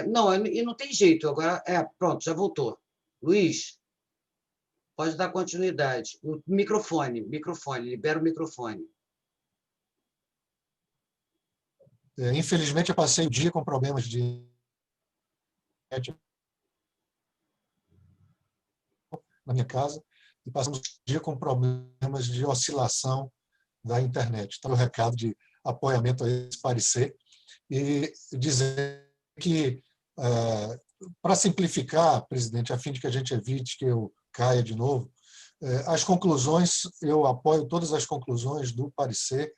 não, e não tem jeito. Agora, pronto, já voltou. Luiz, pode dar continuidade. O microfone, libera o microfone. Infelizmente, eu passei o dia com problemas na minha casa e passamos o dia com problemas de oscilação da internet. Então, o recado de apoiamento a esse parecer e dizer que, para simplificar, presidente, a fim de que a gente evite que eu caia de novo, as conclusões, eu apoio todas as conclusões do parecer,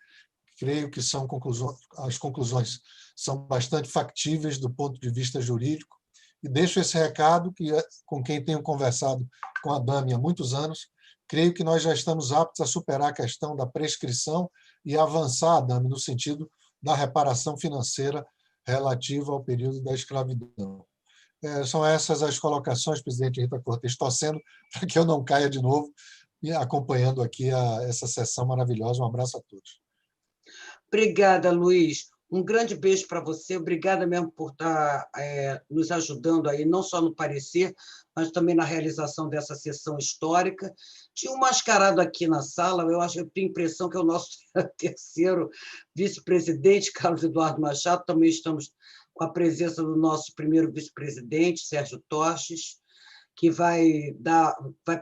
creio que as conclusões são bastante factíveis do ponto de vista jurídico, e deixo esse recado que, com quem tenho conversado com a Adame há muitos anos, creio que nós já estamos aptos a superar a questão da prescrição e avançar, Adame, no sentido da reparação financeira relativa ao período da escravidão. São essas as colocações, presidente Rita Cortes, torcendo para que eu não caia de novo e acompanhando aqui essa sessão maravilhosa. Um abraço a todos. Obrigada, Luiz. Um grande beijo para você. Obrigada mesmo por estar nos ajudando aí, não só no parecer, mas também na realização dessa sessão histórica. Tinha um mascarado aqui na sala, eu tenho a impressão que é o nosso terceiro vice-presidente, Carlos Eduardo Machado. Também estamos com a presença do nosso primeiro vice-presidente, Sérgio Torches. que vai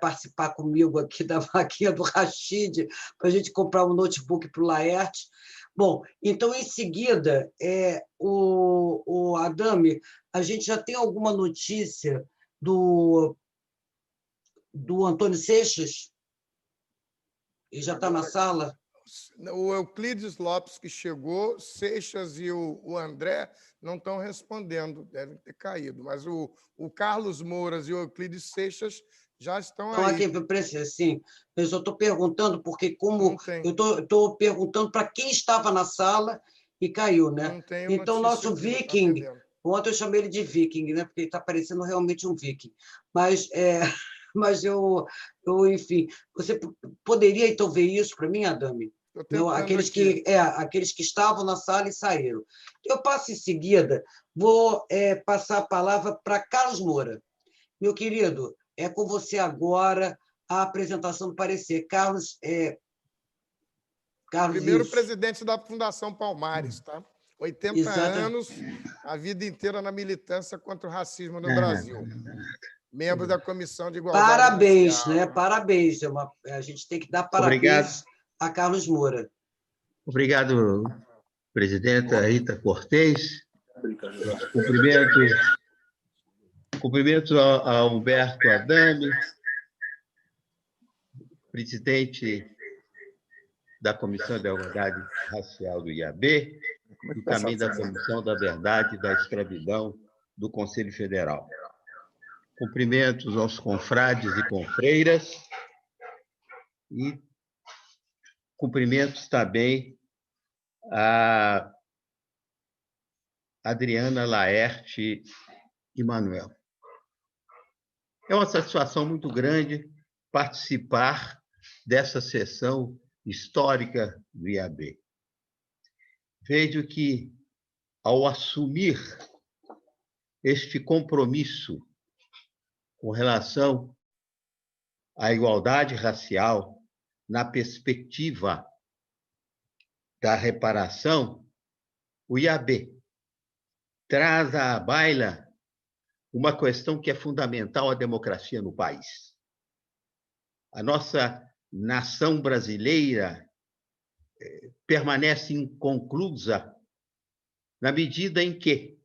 participar comigo aqui da vaquinha do Rachid, para a gente comprar um notebook para o Laerte. Bom, então, em seguida, o Adame, a gente já tem alguma notícia do Antônio Seixas? Ele já está na sala? O Euclides Lopes, que chegou, Seixas e o André não estão respondendo, devem ter caído. Mas o Carlos Mouras e o Euclides Seixas já estão aí. Então, aqui, sim. Eu só estou perguntando, porque como eu estou perguntando para quem estava na sala e caiu, né? Não tenho então, notícia nosso aqui, não está Viking, atendendo. ontem eu chamei ele de Viking, né? Porque ele está parecendo realmente um Viking. Mas eu, enfim, você poderia, então, ver isso para mim, Adame? Estou tentando Aqueles aqui. aqueles que estavam na sala e saíram. Eu passo em seguida, vou passar a palavra para Carlos Moura. Meu querido, é com você agora a apresentação do parecer. Carlos. Primeiro isso. presidente da Fundação Palmares, tá? 80 Exato. anos, a vida inteira na militância contra o racismo no Brasil. Membro da Comissão de Igualdade Parabéns, Racial. né? Parabéns. A gente tem que dar parabéns a Carlos Moura. Obrigado, presidenta Rita Cortez. Cumprimento a Humberto Adame, presidente da Comissão de Igualdade Racial do IAB e também da Comissão da Verdade e da Escravidão do Conselho Federal. Cumprimentos aos confrades e confreiras e cumprimentos também a Adriana Laerte e Manuel. É uma satisfação muito grande participar dessa sessão histórica do IAB. Vejo que, ao assumir este compromisso com relação à igualdade racial na perspectiva da reparação, o IAB traz à baila uma questão que é fundamental à democracia no país. A nossa nação brasileira permanece inconclusa na medida em que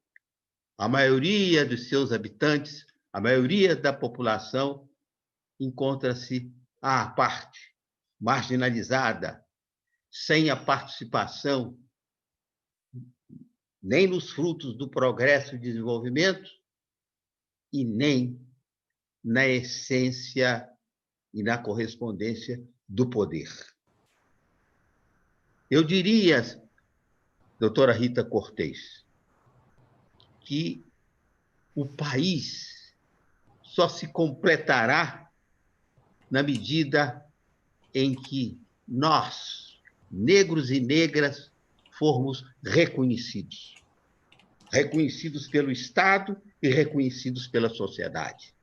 a maioria dos seus habitantes, a maioria da população, encontra-se à parte, marginalizada, sem a participação nem nos frutos do progresso e desenvolvimento e nem na essência e na correspondência do poder. Eu diria, doutora Rita Cortez, que o país só se completará na medida em que nós, negros e negras, formos reconhecidos. Reconhecidos pelo Estado e reconhecidos pela sociedade.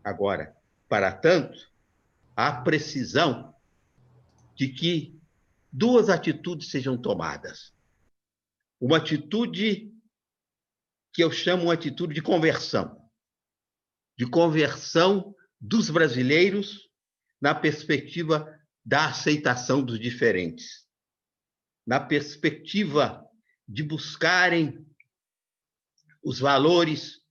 Agora, para tanto, há precisão de que duas atitudes sejam tomadas. Uma atitude que eu chamo uma atitude de conversão dos brasileiros na perspectiva da aceitação dos diferentes, na perspectiva de buscarem os valores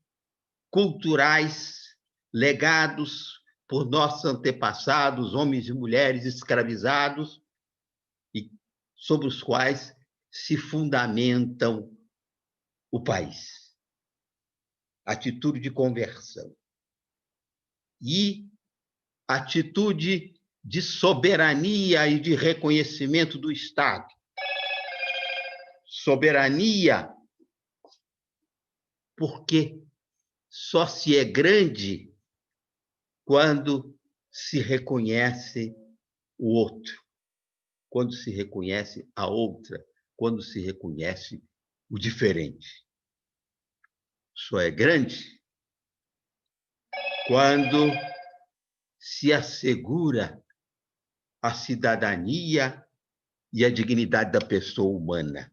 culturais legados por nossos antepassados, homens e mulheres escravizados, e sobre os quais se fundamentam o país. Atitude de conversão. E atitude de soberania e de reconhecimento do Estado. Soberania, porque só se é grande quando se reconhece o outro, quando se reconhece a outra, quando se reconhece o diferente. Só é grande quando se assegura a cidadania e a dignidade da pessoa humana,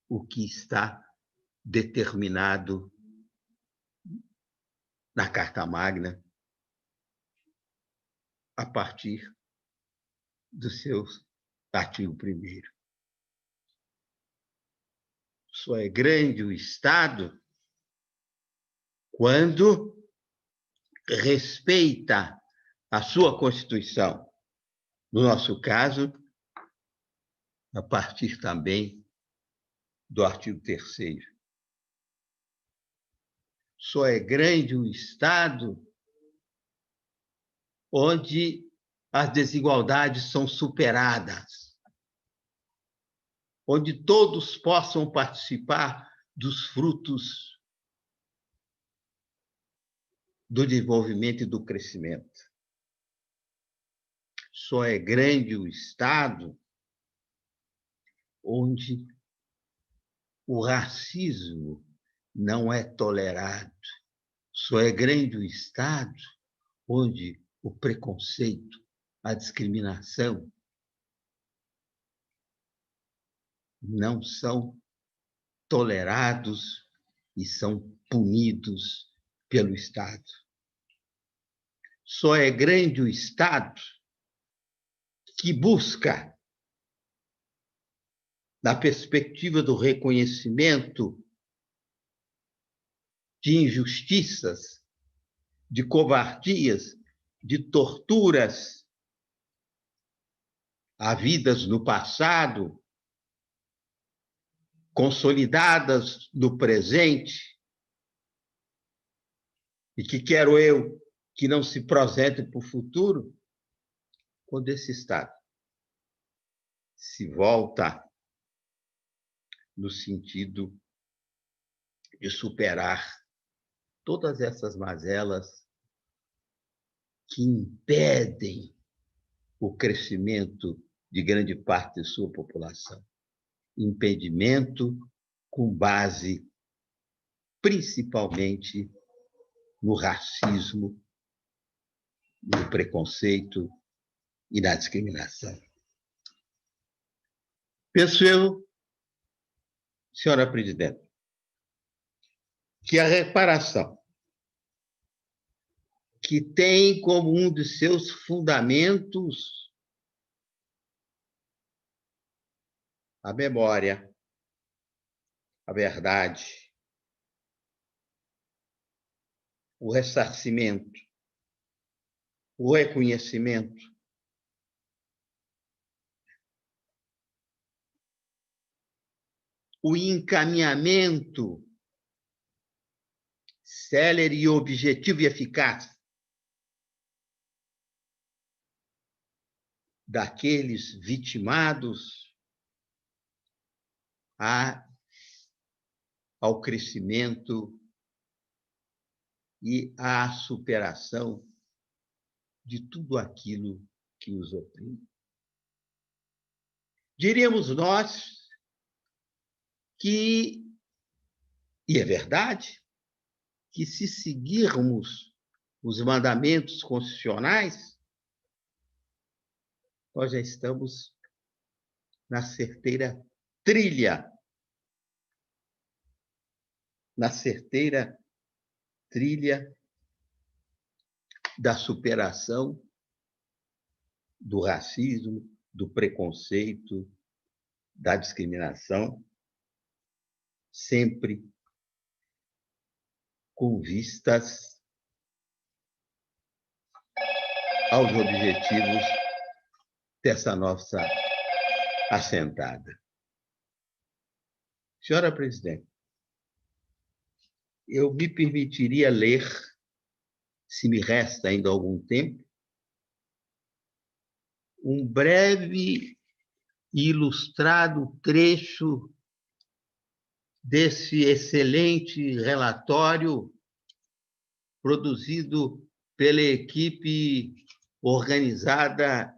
o que está determinado na Carta Magna a partir do seu artigo 1º. Só é grande o Estado quando respeita a sua Constituição. No nosso caso, a partir também do artigo 3º. Só é grande o Estado onde as desigualdades são superadas, onde todos possam participar dos frutos do desenvolvimento e do crescimento. Só é grande o Estado onde o racismo não é tolerado. Só é grande o Estado onde o preconceito, a discriminação não são tolerados e são punidos pelo Estado. Só é grande o Estado que busca, na perspectiva do reconhecimento de injustiças, de covardias, de torturas havidas no passado, consolidadas no presente, e que quero eu que não se projetem para o futuro, quando esse Estado se volta no sentido de superar todas essas mazelas que impedem o crescimento de grande parte de sua população. Impedimento com base principalmente no racismo, no preconceito e na discriminação. Penso eu, senhora presidente, que a reparação, que tem como um de seus fundamentos a memória, a verdade, o ressarcimento, o reconhecimento, o encaminhamento célere e objetivo e eficaz daqueles vitimados ao crescimento e à superação de tudo aquilo que os oprime. Diríamos nós que, e é verdade, que se seguirmos os mandamentos constitucionais, nós já estamos na certeira trilha, da superação do racismo, do preconceito, da discriminação, sempre com vistas aos objetivos dessa nossa assentada. Senhora presidente, eu me permitiria ler, se me resta ainda algum tempo, um breve e ilustrado trecho desse excelente relatório produzido pela equipe organizada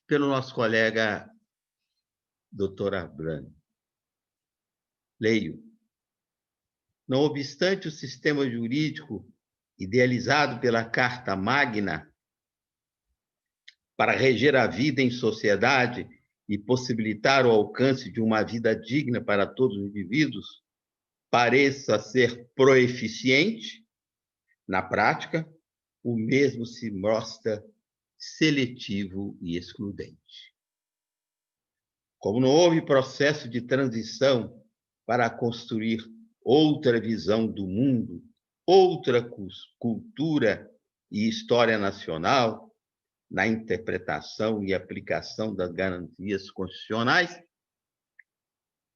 pelo nosso colega Dr. Abramo. Leio. Não obstante o sistema jurídico idealizado pela Carta Magna para reger a vida em sociedade e possibilitar o alcance de uma vida digna para todos os indivíduos, pareça ser proeficiente, Na prática, o mesmo se mostra seletivo e excludente. Como não houve processo de transição para construir outra visão do mundo, outra cultura e história nacional, na interpretação e aplicação das garantias constitucionais,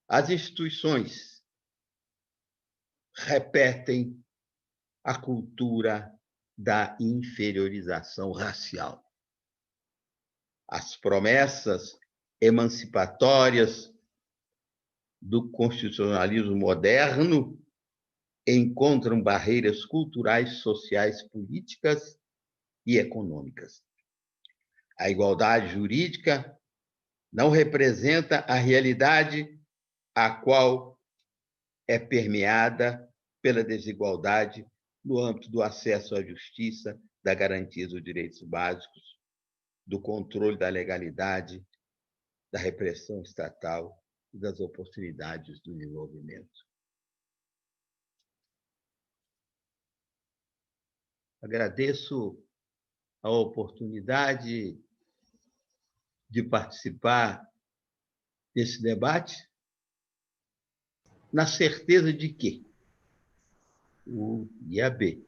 as instituições repetem a cultura da inferiorização racial. As promessas emancipatórias do constitucionalismo moderno encontram barreiras culturais, sociais, políticas e econômicas. A igualdade jurídica não representa a realidade a qual é permeada pela desigualdade no âmbito do acesso à justiça, da garantia dos direitos básicos, do controle da legalidade, da repressão estatal e das oportunidades do desenvolvimento. Agradeço a oportunidade de participar desse debate, na certeza de que o IAB,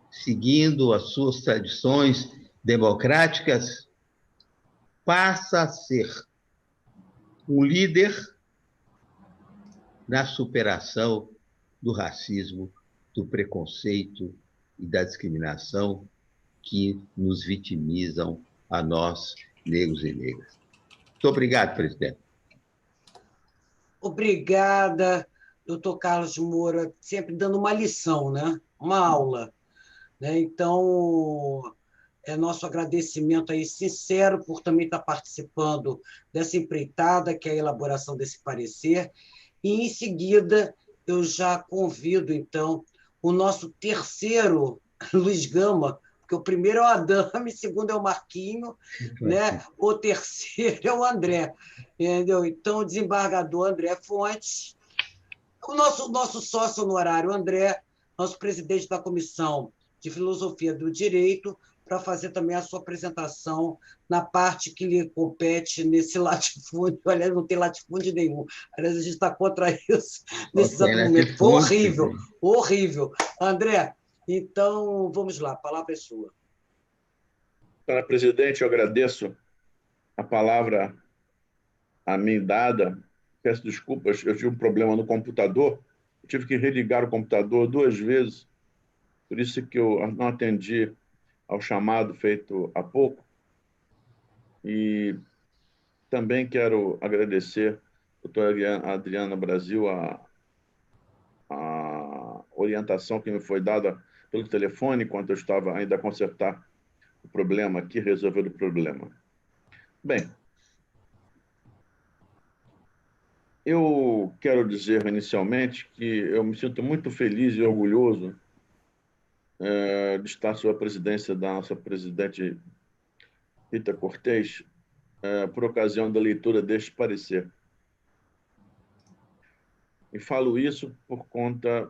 seguindo as suas tradições democráticas, passa a ser um líder na superação do racismo, do preconceito e da discriminação que nos vitimizam a nós, negros e negras. Muito obrigado, presidente. Obrigada, doutor Carlos Moura, sempre dando uma lição, né? Uma aula. Né? Então, é nosso agradecimento aí sincero por também estar participando dessa empreitada, que é a elaboração desse parecer. E, em seguida, eu já convido, então, o nosso terceiro, Luiz Gama, porque o primeiro é o Adame, o segundo é o Marquinho, né? O terceiro é o André. Entendeu? Então, o desembargador André Fontes, o nosso sócio honorário André, nosso presidente da Comissão de Filosofia do Direito, para fazer também a sua apresentação na parte que lhe compete nesse latifúndio. Aliás, não tem latifúndio nenhum. Aliás, a gente está contra isso nesse exato momento. Foi horrível, horrível. André, então, vamos lá, a palavra é sua. Senhora presidente, eu agradeço a palavra a mim dada. Peço desculpas, eu tive um problema no computador, eu tive que religar o computador 2 vezes, por isso que eu não atendi ao chamado feito há pouco. E também quero agradecer a doutora Adriana Brasil a orientação que me foi dada pelo telefone enquanto eu estava ainda a consertar o problema aqui, resolver o problema. Bem, eu quero dizer inicialmente que eu me sinto muito feliz e orgulhoso de estar sob a presidência da nossa presidente Rita Cortez, por ocasião da leitura deste parecer. E falo isso por conta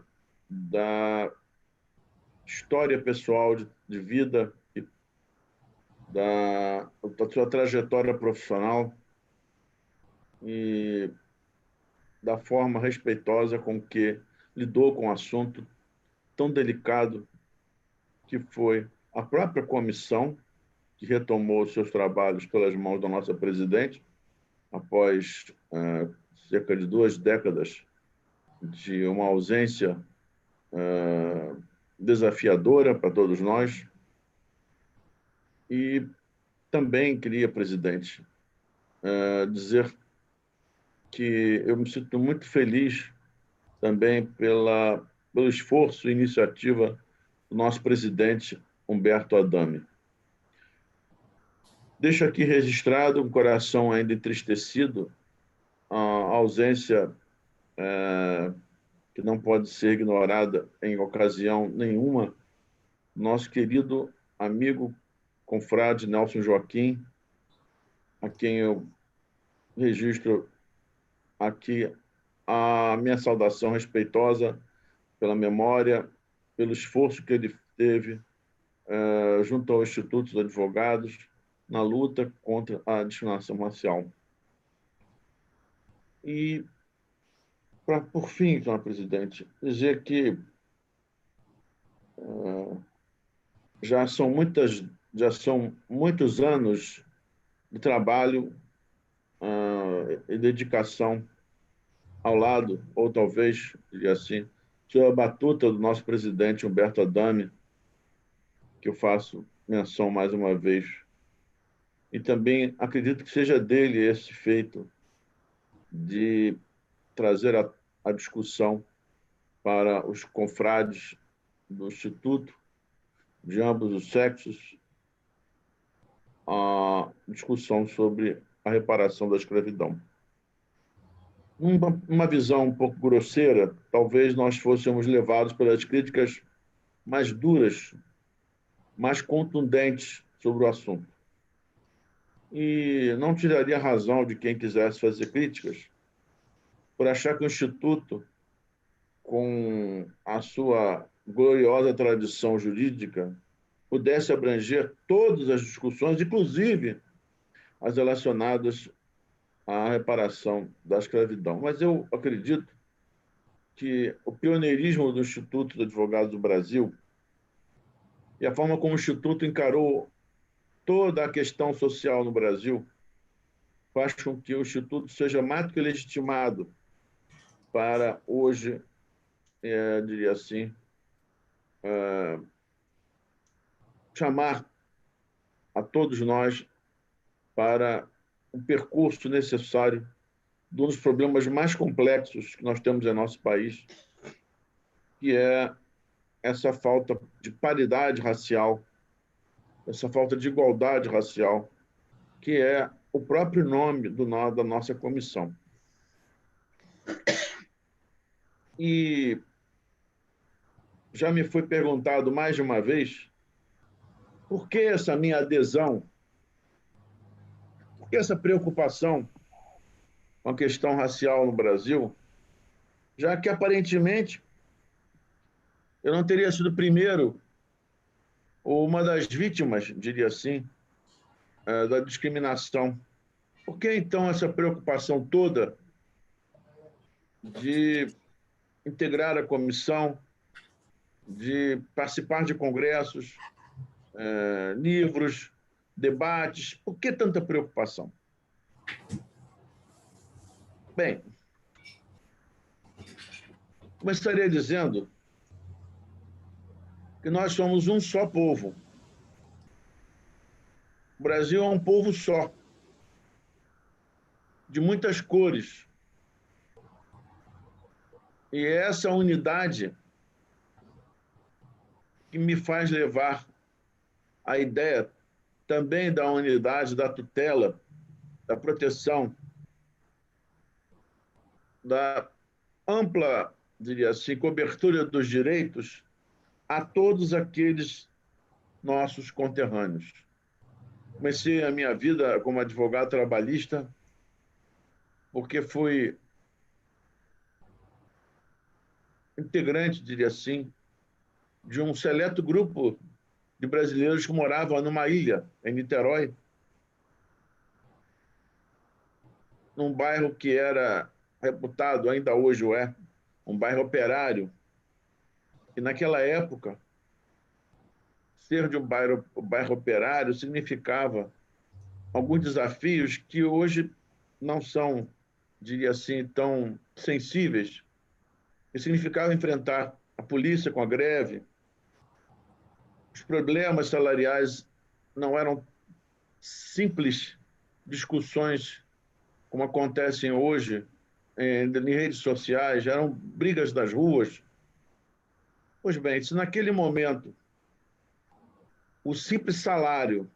da história pessoal de vida e da sua trajetória profissional e da forma respeitosa com que lidou com um assunto tão delicado que foi a própria comissão que retomou os seus trabalhos pelas mãos da nossa presidente, após cerca de 2 décadas de uma ausência desafiadora para todos nós. E também queria, presidente, dizer que eu me sinto muito feliz também pelo esforço e iniciativa do nosso presidente Humberto Adame. Deixo aqui registrado, um coração ainda entristecido, a ausência que não pode ser ignorada em ocasião nenhuma, nosso querido amigo confrade Nelson Joaquim, a quem eu registro aqui a minha saudação respeitosa pela memória, pelo esforço que ele teve junto ao Instituto dos Advogados na luta contra a discriminação racial. E, por fim, senhor presidente, dizer que já são muitos anos de trabalho e dedicação ao lado, ou talvez, diria assim, sob a batuta do nosso presidente Humberto Adame, que eu faço menção mais uma vez. E também acredito que seja dele esse feito de trazer a discussão para os confrades do Instituto, de ambos os sexos, a discussão sobre a reparação da escravidão. Uma visão um pouco grosseira, talvez nós fôssemos levados pelas críticas mais duras, mais contundentes sobre o assunto. E não tiraria a razão de quem quisesse fazer críticas por achar que o Instituto, com a sua gloriosa tradição jurídica, pudesse abranger todas as discussões, inclusive as relacionadas à reparação da escravidão. Mas eu acredito que o pioneirismo do Instituto dos Advogados do Brasil e a forma como o Instituto encarou toda a questão social no Brasil faz com que o Instituto seja mais do que legitimado para hoje, diria assim, chamar a todos nós para um percurso necessário de um dos problemas mais complexos que nós temos em nosso país, que é essa falta de paridade racial, essa falta de igualdade racial, que é o próprio nome da nossa comissão. E já me foi perguntado mais de uma vez por que essa minha adesão, por que essa preocupação com a questão racial no Brasil, já que aparentemente eu não teria sido o primeiro ou uma das vítimas, diria assim, da discriminação. Por que, então, essa preocupação toda de integrar a comissão, de participar de congressos, livros, debates? Por que tanta preocupação? Bem, começaria dizendo que nós somos um só povo. O Brasil é um povo só, de muitas cores. E é essa unidade que me faz levar a ideia também da unidade, da tutela, da proteção, da ampla, diria assim, cobertura dos direitos a todos aqueles nossos conterrâneos. Comecei a minha vida como advogado trabalhista porque fui integrante, diria assim, de um seleto grupo de brasileiros que moravam numa ilha, em Niterói, num bairro que era reputado, ainda hoje o é, um bairro operário, e naquela época, ser de um bairro operário significava alguns desafios que hoje não são, diria assim, tão sensíveis, que significava enfrentar a polícia com a greve. Os problemas salariais não eram simples discussões como acontecem hoje em redes sociais, eram brigas das ruas. Pois bem, se naquele momento o simples salário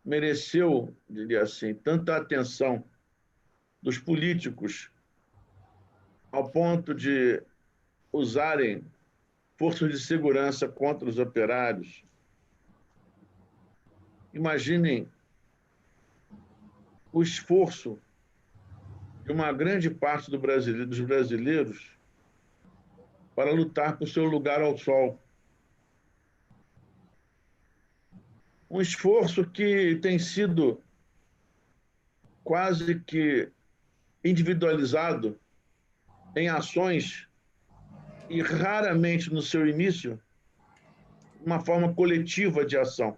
mereceu, diria assim, tanta atenção dos políticos ao ponto de usarem forças de segurança contra os operários, imaginem o esforço de uma grande parte dos brasileiros para lutar por seu lugar ao sol. Um esforço que tem sido quase que individualizado em ações e raramente no seu início uma forma coletiva de ação,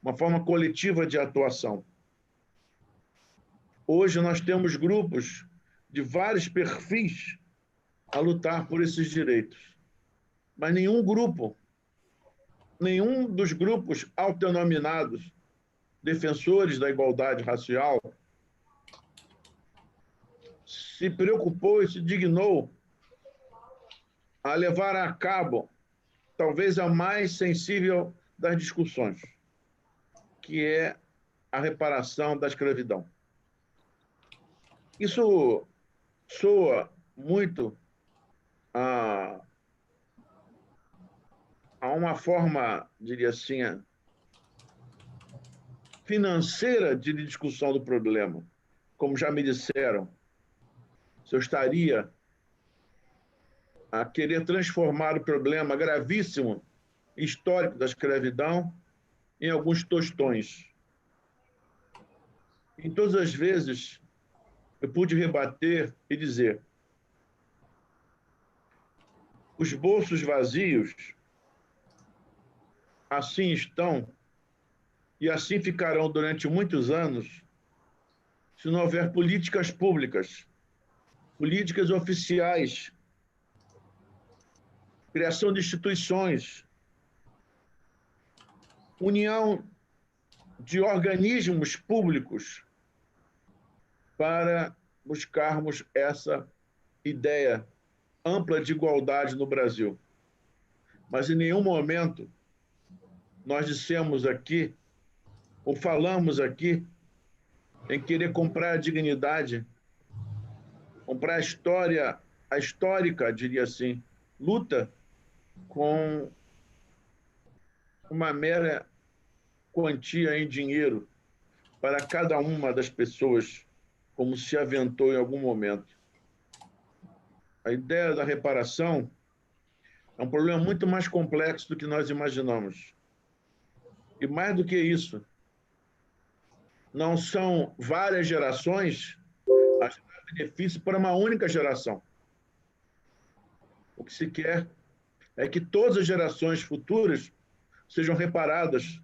uma forma coletiva de atuação. Hoje nós temos grupos de vários perfis a lutar por esses direitos, mas nenhum dos grupos autodenominados defensores da igualdade racial se preocupou e se dignou a levar a cabo talvez a mais sensível das discussões, que é a reparação da escravidão. Isso soa muito a uma forma, diria assim, financeira de discussão do problema. Como já me disseram, se eu estaria a querer transformar o problema gravíssimo, histórico da escravidão, em alguns tostões. Em todas as vezes, eu pude rebater e dizer: os bolsos vazios assim estão e assim ficarão durante muitos anos se não houver políticas públicas, políticas oficiais, criação de instituições, união de organismos públicos para buscarmos essa ideia ampla de igualdade no Brasil. Mas em nenhum momento nós dissemos aqui, ou falamos aqui, em querer comprar a dignidade, comprar a histórica, diria assim, luta com uma mera quantia em dinheiro para cada uma das pessoas, como se aventou em algum momento. A ideia da reparação é um problema muito mais complexo do que nós imaginamos. E mais do que isso, não são várias gerações a gerar benefício para uma única geração. O que se quer é que todas as gerações futuras sejam reparadas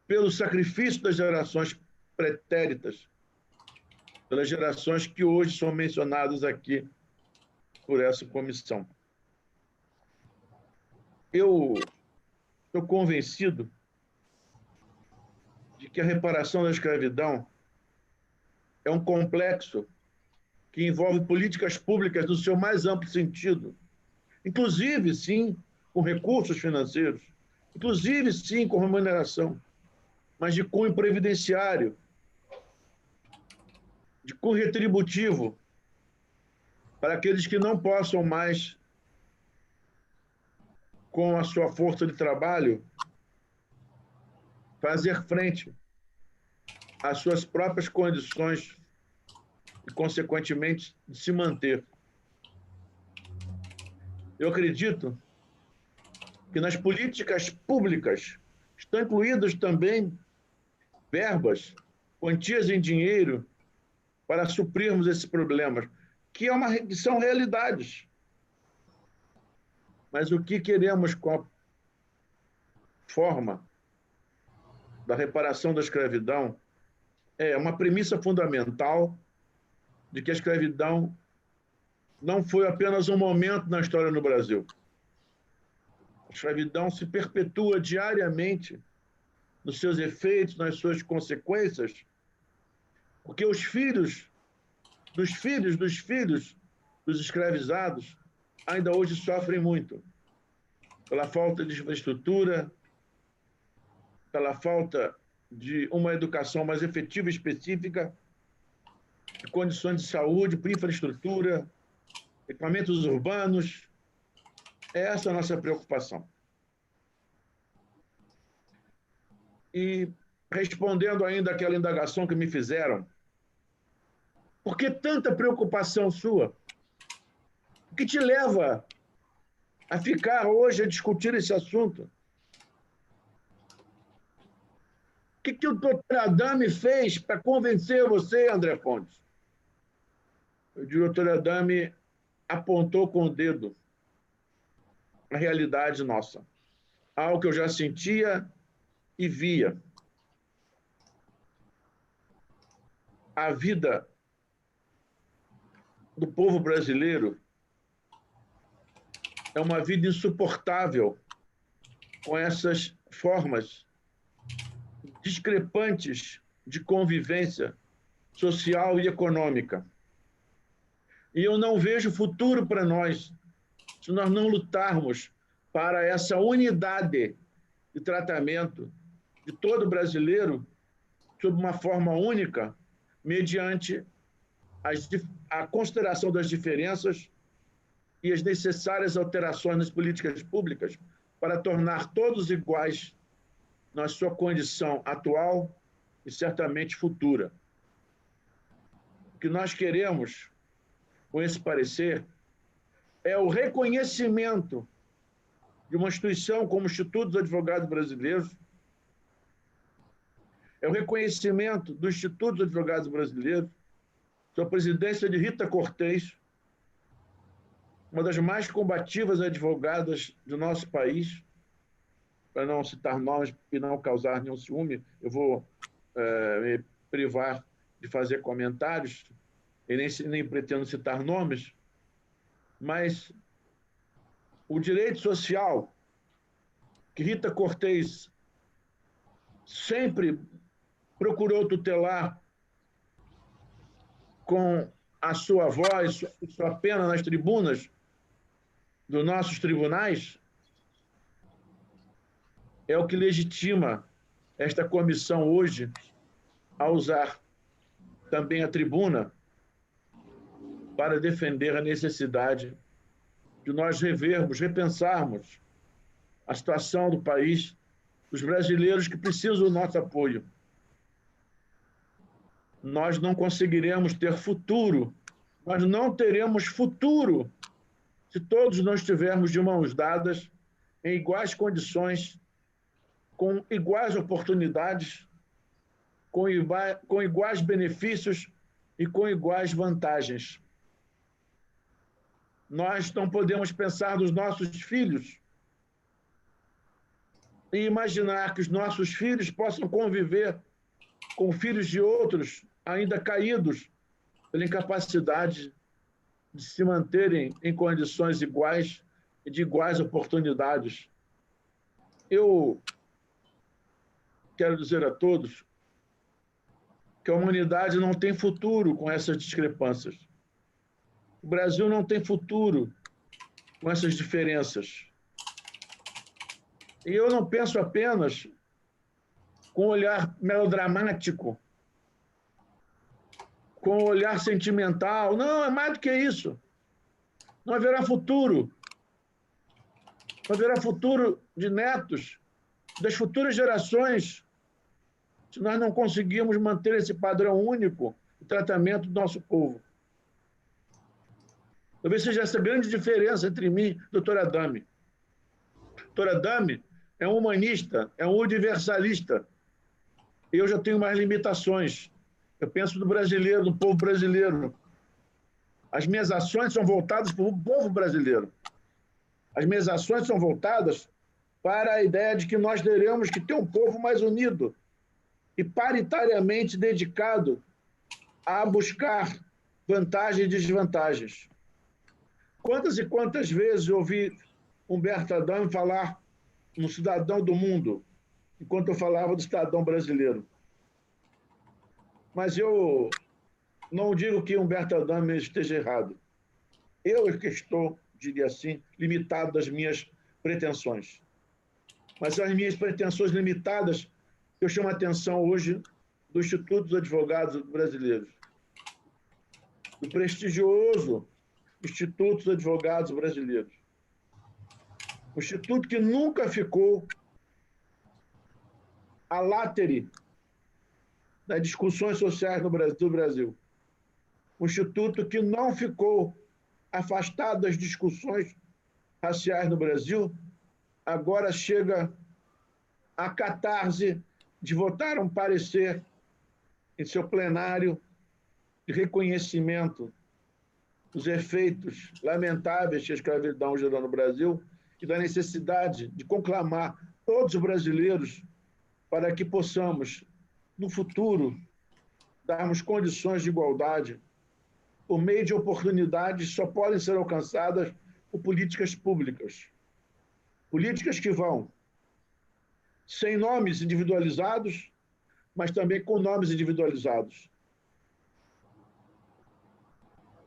pelo sacrifício das gerações pretéritas, pelas gerações que hoje são mencionadas aqui por essa comissão. Eu estou convencido de que a reparação da escravidão é um complexo que envolve políticas públicas no seu mais amplo sentido, inclusive, sim, com recursos financeiros, inclusive, sim, com remuneração, mas de cunho previdenciário, de cunho retributivo, para aqueles que não possam mais, com a sua força de trabalho, fazer frente às suas próprias condições e, consequentemente, de se manter. Eu acredito que nas políticas públicas estão incluídas também verbas, quantias em dinheiro para suprirmos esses problemas, que são realidades. Mas o que queremos com a forma da reparação da escravidão é uma premissa fundamental de que a escravidão não foi apenas um momento na história no Brasil. A escravidão se perpetua diariamente nos seus efeitos, nas suas consequências, porque os filhos dos escravizados ainda hoje sofrem muito pela falta de infraestrutura, pela falta de uma educação mais efetiva e específica, de condições de saúde, por infraestrutura, equipamentos urbanos. Essa é a nossa preocupação. E respondendo ainda àquela indagação que me fizeram, por que tanta preocupação sua? Por que te leva a ficar hoje a discutir esse assunto? O que o doutor Adame fez para convencer você, André Fontes? O doutor Adame apontou com o dedo a realidade nossa, algo que eu já sentia e via. A vida do povo brasileiro é uma vida insuportável com essas formas discrepantes de convivência social e econômica. E eu não vejo futuro para nós se nós não lutarmos para essa unidade de tratamento de todo brasileiro sob uma forma única, mediante a consideração das diferenças e as necessárias alterações nas políticas públicas para tornar todos iguais na sua condição atual e certamente futura. O que nós queremos com esse parecer é o reconhecimento de uma instituição como o Instituto dos Advogados Brasileiros, é o reconhecimento do Instituto dos Advogados Brasileiros, sua presidência de Rita Cortez, uma das mais combativas advogadas do nosso país, para não citar nomes e não causar nenhum ciúme, eu vou me privar de fazer comentários, e nem pretendo citar nomes, mas o direito social que Rita Cortez sempre procurou tutelar com a sua voz, sua pena nas tribunas dos nossos tribunais, é o que legitima esta comissão hoje a usar também a tribuna para defender a necessidade de nós revermos, repensarmos a situação do país, dos brasileiros que precisam do nosso apoio. Nós não conseguiremos ter futuro, nós não teremos futuro se todos não estivermos de mãos dadas, em iguais condições, com iguais oportunidades, com iguais benefícios e com iguais vantagens. Nós não podemos pensar nos nossos filhos e imaginar que os nossos filhos possam conviver com filhos de outros ainda caídos pela incapacidade de se manterem em condições iguais e de iguais oportunidades. Eu quero dizer a todos que a humanidade não tem futuro com essas discrepâncias. O Brasil não tem futuro com essas diferenças. E eu não penso apenas com um olhar melodramático, com um olhar sentimental. Não, é mais do que isso. Não haverá futuro. Não haverá futuro de netos, das futuras gerações, se nós não conseguirmos manter esse padrão único de tratamento do nosso povo. Talvez seja essa grande diferença entre mim e o doutor Adame. O doutor Adame é um humanista, é um universalista. Eu já tenho mais limitações. Eu penso no brasileiro, no povo brasileiro. As minhas ações são voltadas para o povo brasileiro. As minhas ações são voltadas para a ideia de que nós teremos que ter um povo mais unido e paritariamente dedicado a buscar vantagens e desvantagens. Quantas e quantas vezes eu ouvi Humberto Adame falar no cidadão do mundo, enquanto eu falava do cidadão brasileiro. Mas eu não digo que Humberto Adame esteja errado. Eu é que estou, diria assim, limitado das minhas pretensões. Mas as minhas pretensões limitadas, eu chamo a atenção hoje do Instituto dos Advogados Brasileiros, do prestigioso Instituto dos Advogados Brasileiros. Um instituto que nunca ficou à látere das discussões sociais do Brasil. Um instituto que não ficou afastado das discussões raciais no Brasil, agora chega a catarse de votar um parecer em seu plenário de reconhecimento dos efeitos lamentáveis que a escravidão gerou no Brasil e da necessidade de conclamar todos os brasileiros para que possamos, no futuro, darmos condições de igualdade por meio de oportunidades que só podem ser alcançadas por políticas públicas. Políticas que vão sem nomes individualizados, mas também com nomes individualizados.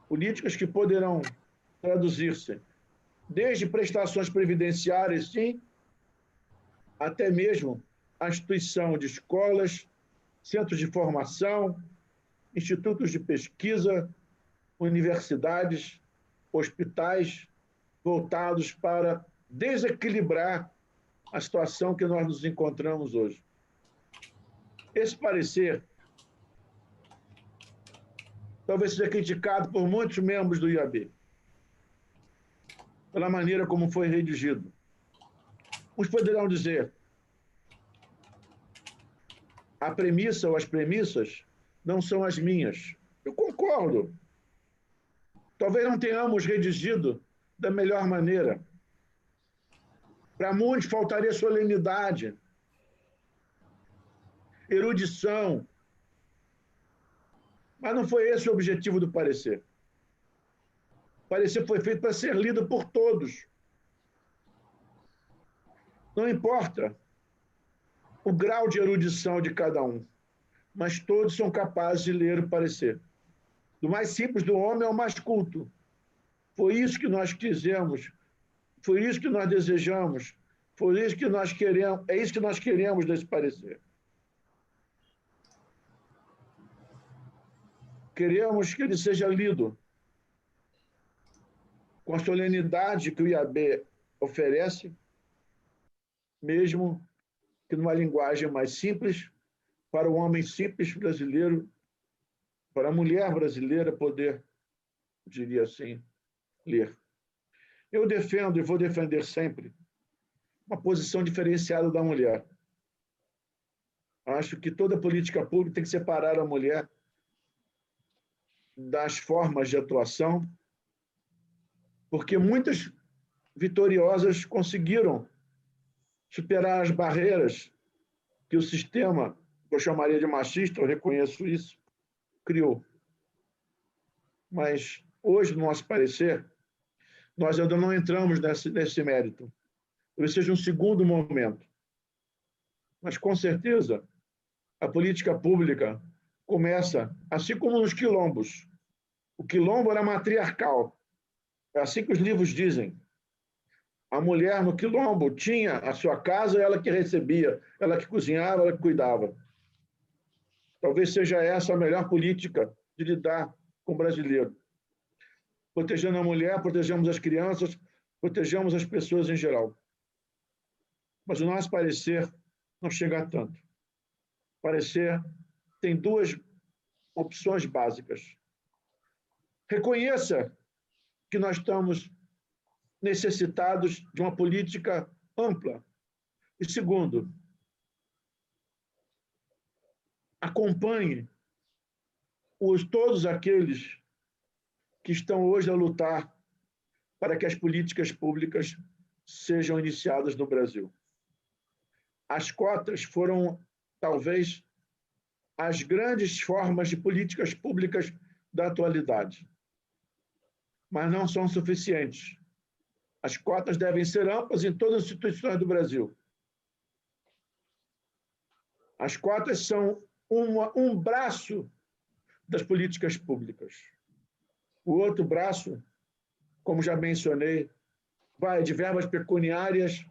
Políticas que poderão traduzir-se desde prestações previdenciárias, sim, até mesmo a instituição de escolas, centros de formação, institutos de pesquisa, universidades, hospitais, voltados para desequilibrar a situação que nós nos encontramos hoje. Esse parecer talvez seja criticado por muitos membros do IAB, pela maneira como foi redigido. Uns poderão dizer: a premissa ou as premissas não são as minhas. Eu concordo. Talvez não tenhamos redigido da melhor maneira. Para muitos faltaria solenidade, erudição. Mas não foi esse o objetivo do parecer. O parecer foi feito para ser lido por todos. Não importa o grau de erudição de cada um, mas todos são capazes de ler o parecer. Do mais simples do homem ao mais culto. Foi isso que nós quisemos, foi isso que nós desejamos, foi isso que nós queremos, é isso que nós queremos desse parecer. Queremos que ele seja lido com a solenidade que o IAB oferece, mesmo que numa linguagem mais simples, para o homem simples brasileiro, para a mulher brasileira poder, diria assim, ler. Eu defendo e vou defender sempre uma posição diferenciada da mulher. Acho que toda política pública tem que separar a mulher das formas de atuação, porque muitas vitoriosas conseguiram superar as barreiras que o sistema, que eu chamaria de machista, eu reconheço isso, criou. Mas hoje, no nosso parecer, nós ainda não entramos nesse mérito. Talvez seja um segundo momento. Mas, com certeza, a política pública começa, assim como nos quilombos. O quilombo era matriarcal. É assim que os livros dizem. A mulher no quilombo tinha a sua casa, ela que recebia, ela que cozinhava, ela que cuidava. Talvez seja essa a melhor política de lidar com o brasileiro. Protegendo a mulher, protegemos as crianças, protegemos as pessoas em geral. Mas o nosso parecer não chega a tanto. O parecer tem duas opções básicas. Reconheça que nós estamos necessitados de uma política ampla. E segundo, acompanhe todos aqueles que estão hoje a lutar para que as políticas públicas sejam iniciadas no Brasil. As cotas foram, talvez, as grandes formas de políticas públicas da atualidade, mas não são suficientes. As cotas devem ser amplas em todas as instituições do Brasil. As cotas são um braço das políticas públicas. O outro braço, como já mencionei, vai de verbas pecuniárias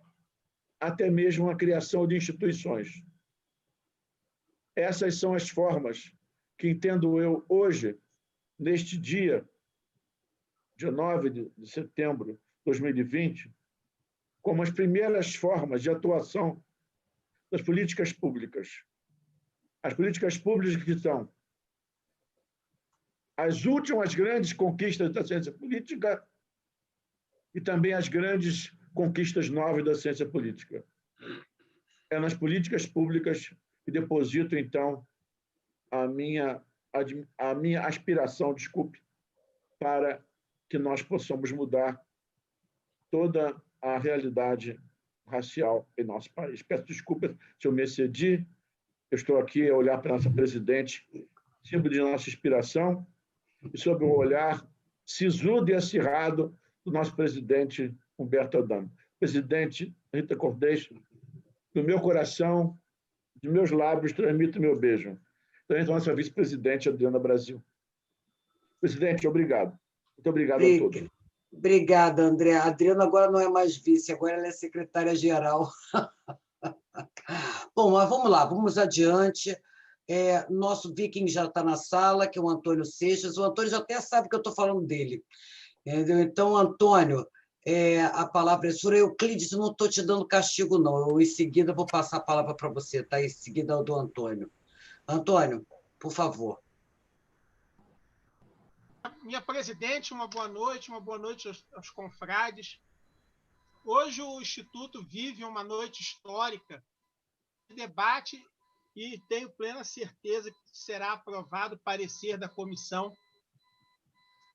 até mesmo a criação de instituições. Essas são as formas que entendo eu hoje, neste dia, dia 9 de setembro de 2020, como as primeiras formas de atuação das políticas públicas. As políticas públicas que são as últimas grandes conquistas da ciência política e também as grandes conquistas novas da ciência política. É nas políticas públicas que deposito, então, a minha aspiração, para que nós possamos mudar toda a realidade racial em nosso país. Peço desculpas se eu me excedi. Eu estou aqui a olhar para a nossa presidente, símbolo de nossa inspiração, e sob o olhar sisudo e acirrado do nosso presidente Humberto Adamo. Presidente Rita Cortez, do meu coração, de meus lábios, transmito meu beijo. Também da nossa vice-presidente Adriana Brasil. Presidente, obrigado. Muito obrigado a todos. Obrigada, André. A Adriana agora não é mais vice, agora ela é secretária-geral. Bom, mas vamos lá, vamos adiante. Nosso viking já está na sala, que é o Antônio Seixas. O Antônio já até sabe que eu estou falando dele. Entendeu? Então, Antônio, a palavra é sua. Euclides, não estou te dando castigo, não. Eu, em seguida, vou passar a palavra para você, tá? Em seguida, ao do Antônio. Antônio, por favor. Minha presidente, uma boa noite aos confrades. Hoje o Instituto vive uma noite histórica de debate e tenho plena certeza que será aprovado o parecer da comissão.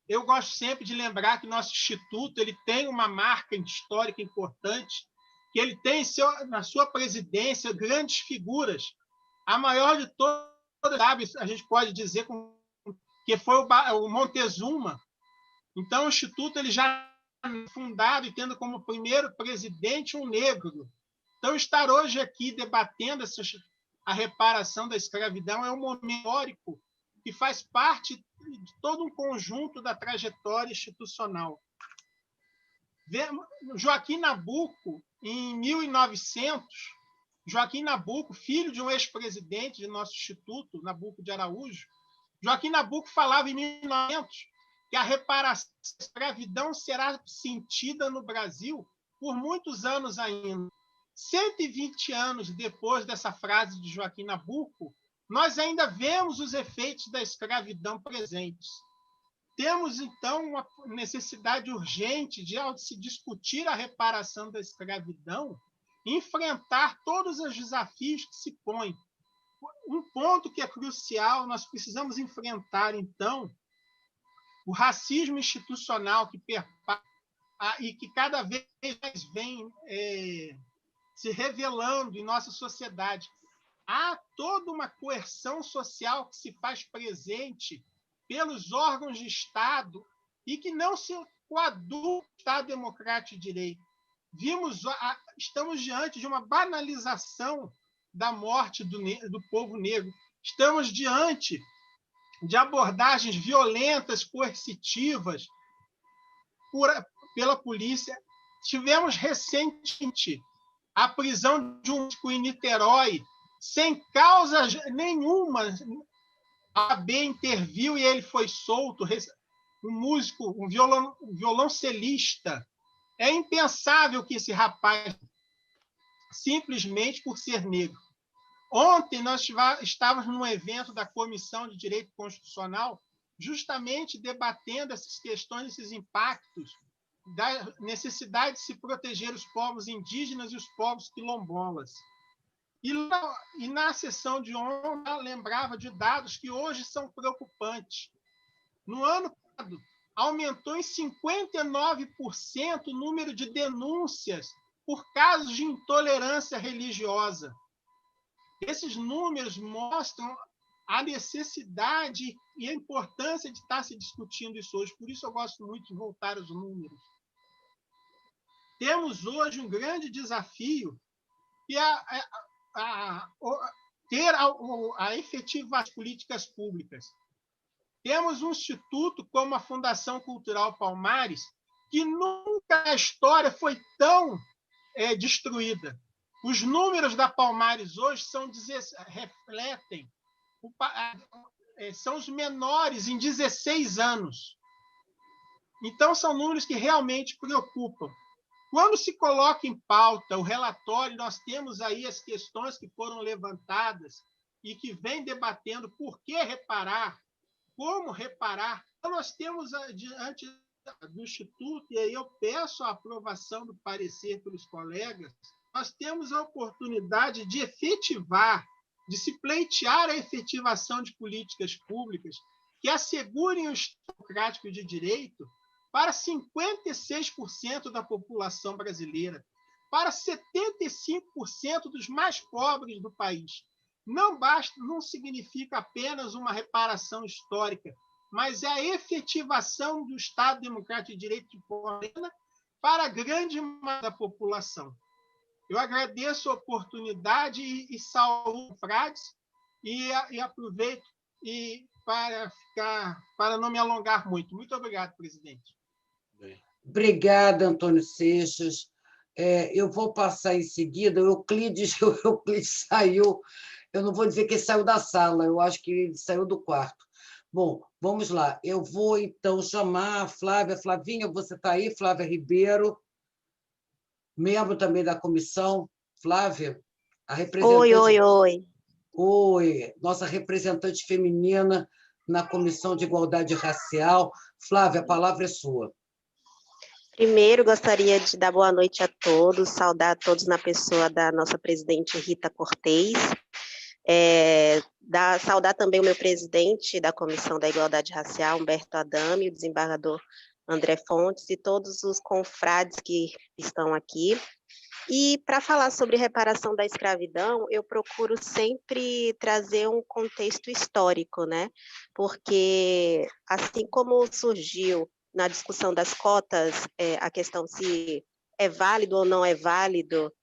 Eu gosto sempre de lembrar que nosso Instituto ele tem uma marca histórica importante, que ele tem na sua presidência grandes figuras. A maior de todas, a gente pode dizer que foi o Montezuma. Então, o Instituto ele já é fundado e tendo como primeiro presidente um negro. Então, estar hoje aqui debatendo a reparação da escravidão é um momento histórico que faz parte de todo um conjunto da trajetória institucional. Joaquim Nabuco, em 1900, Joaquim Nabuco, filho de um ex-presidente de nosso Instituto, Nabuco de Araújo, Joaquim Nabuco falava em 1900 que a reparação da escravidão será sentida no Brasil por muitos anos ainda. 120 anos depois dessa frase de Joaquim Nabuco, nós ainda vemos os efeitos da escravidão presentes. Temos, então, uma necessidade urgente de, ao se discutir a reparação da escravidão, enfrentar todos os desafios que se põem. Um ponto que é crucial, nós precisamos enfrentar, então, o racismo institucional que perpassa e que cada vez mais vem se revelando em nossa sociedade. Há toda uma coerção social que se faz presente pelos órgãos de Estado e que não se coaduna o Estado democrático de direito. Estamos diante de uma banalização da morte do povo negro. Estamos diante de abordagens violentas, coercitivas pela polícia. Tivemos recentemente a prisão de um músico em Niterói, sem causa nenhuma. A AB interviu e ele foi solto. Um músico, um violoncelista. É impensável que esse rapaz, simplesmente por ser negro. Ontem nós estávamos num evento da Comissão de Direito Constitucional, justamente debatendo essas questões, esses impactos da necessidade de se proteger os povos indígenas e os povos quilombolas. E na sessão de ontem, eu lembrava de dados que hoje são preocupantes. No ano passado, aumentou em 59% o número de denúncias por casos de intolerância religiosa. Esses números mostram a necessidade e a importância de estar se discutindo isso hoje. Por isso eu gosto muito de voltar aos números. Temos hoje um grande desafio, que é ter a efetivar as políticas públicas. Temos um instituto como a Fundação Cultural Palmares, que nunca na história foi tão destruída. Os números da Palmares hoje refletem, são os menores em 16 anos. Então, são números que realmente preocupam. Quando se coloca em pauta o relatório, nós temos aí as questões que foram levantadas e que vem debatendo por que reparar. como reparar. Então, nós temos, diante do Instituto, e aí eu peço a aprovação do parecer pelos colegas, nós temos a oportunidade de efetivar, de se pleitear a efetivação de políticas públicas que assegurem o Estado democrático de direito para 56% da população brasileira, para 75% dos mais pobres do país. Não basta, não significa apenas uma reparação histórica, mas é a efetivação do Estado Democrático de Direito de forma plena para a grande maioria da população. Eu agradeço a oportunidade e saúdo Frades e aproveito para não me alongar muito. Muito obrigado, presidente. Obrigada, Antônio Seixas. Eu vou passar em seguida. O Euclides saiu. Eu não vou dizer que ele saiu da sala, eu acho que ele saiu do quarto. Bom, vamos lá. Eu vou, então, chamar a Flávia. Flavinha, você está aí? Flávia Ribeiro, membro também da comissão. Flávia, a representante... Oi, nossa representante feminina na Comissão de Igualdade Racial. Flávia, a palavra é sua. Primeiro, gostaria de dar boa noite a todos, saudar a todos na pessoa da nossa presidente Rita Cortez, saudar também o meu presidente da Comissão da Igualdade Racial, Humberto Adame, o desembargador André Fontes e todos os confrades que estão aqui. E para falar sobre reparação da escravidão, eu procuro sempre trazer um contexto histórico, né? Porque assim como surgiu na discussão das cotas, a questão se é válido ou não é válido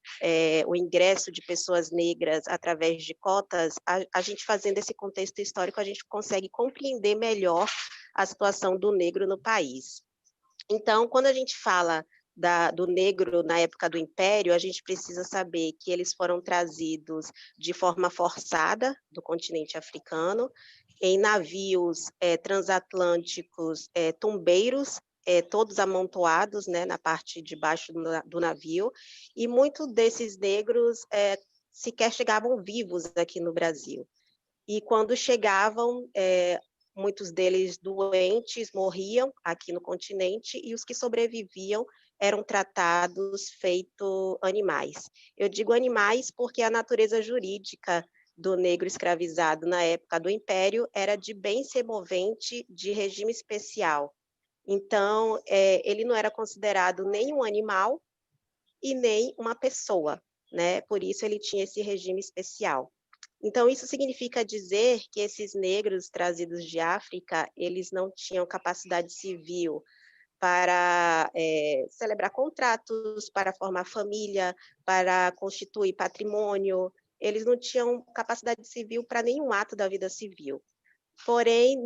o ingresso de pessoas negras através de cotas, a gente fazendo esse contexto histórico, a gente consegue compreender melhor a situação do negro no país. Então, quando a gente fala do negro na época do Império, a gente precisa saber que eles foram trazidos de forma forçada do continente africano, em navios transatlânticos tumbeiros, todos amontoados, né, na parte de baixo do navio, e muitos desses negros sequer chegavam vivos aqui no Brasil. E quando chegavam, muitos deles doentes morriam aqui no continente, e os que sobreviviam eram tratados feito animais. Eu digo animais porque a natureza jurídica do negro escravizado na época do Império era de bem semovente de regime especial. Então, ele não era considerado nem um animal e nem uma pessoa, né? Por isso ele tinha esse regime especial. Então, isso significa dizer que esses negros trazidos de África, eles não tinham capacidade civil para celebrar contratos, para formar família, para constituir patrimônio. Eles não tinham capacidade civil para nenhum ato da vida civil. Porém,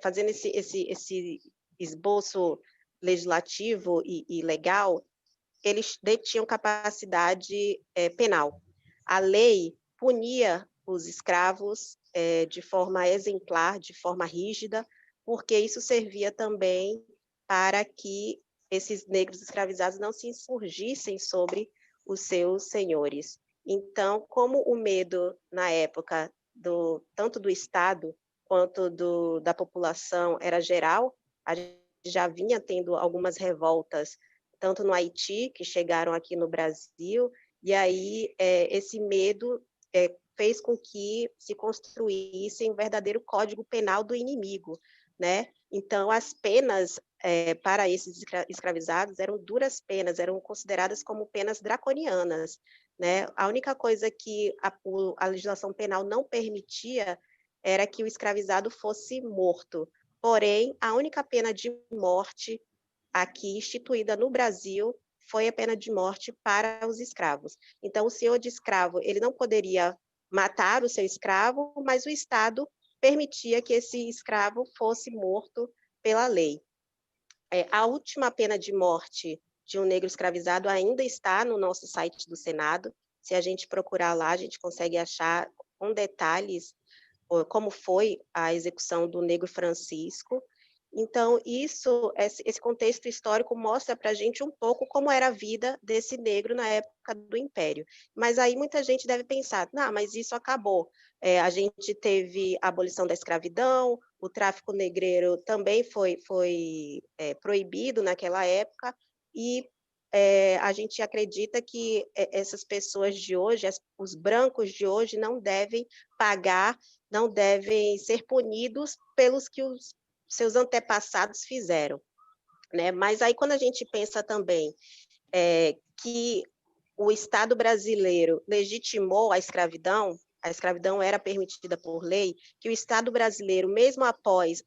fazendo esse esboço legislativo e legal, eles detinham capacidade penal. A lei punia os escravos de forma exemplar, de forma rígida, porque isso servia também para que esses negros escravizados não se insurgissem sobre os seus senhores. Então, como o medo, na época, tanto do Estado quanto da população era geral, a gente já vinha tendo algumas revoltas, tanto no Haiti, que chegaram aqui no Brasil, e aí esse medo fez com que se construísse um verdadeiro código penal do inimigo, né? Então, as penas para esses escravizados eram duras penas, eram consideradas como penas draconianas, né? A única coisa que a legislação penal não permitia era que o escravizado fosse morto. Porém, a única pena de morte aqui instituída no Brasil foi a pena de morte para os escravos. Então, o senhor de escravo, ele não poderia matar o seu escravo, mas o Estado permitia que esse escravo fosse morto pela lei. A última pena de morte de um negro escravizado ainda está no nosso site do Senado. Se a gente procurar lá, a gente consegue achar com detalhes como foi a execução do negro Francisco. Então, esse contexto histórico mostra para a gente um pouco como era a vida desse negro na época do Império. Mas aí muita gente deve pensar, não, mas isso acabou. A gente teve a abolição da escravidão, o tráfico negreiro também foi proibido naquela época, e a gente acredita que essas pessoas de hoje, os brancos de hoje, não devem pagar, não devem ser punidos pelos que os seus antepassados fizeram, né? Mas aí quando a gente pensa também que o Estado brasileiro legitimou a escravidão era permitida por lei, que o Estado brasileiro, mesmo após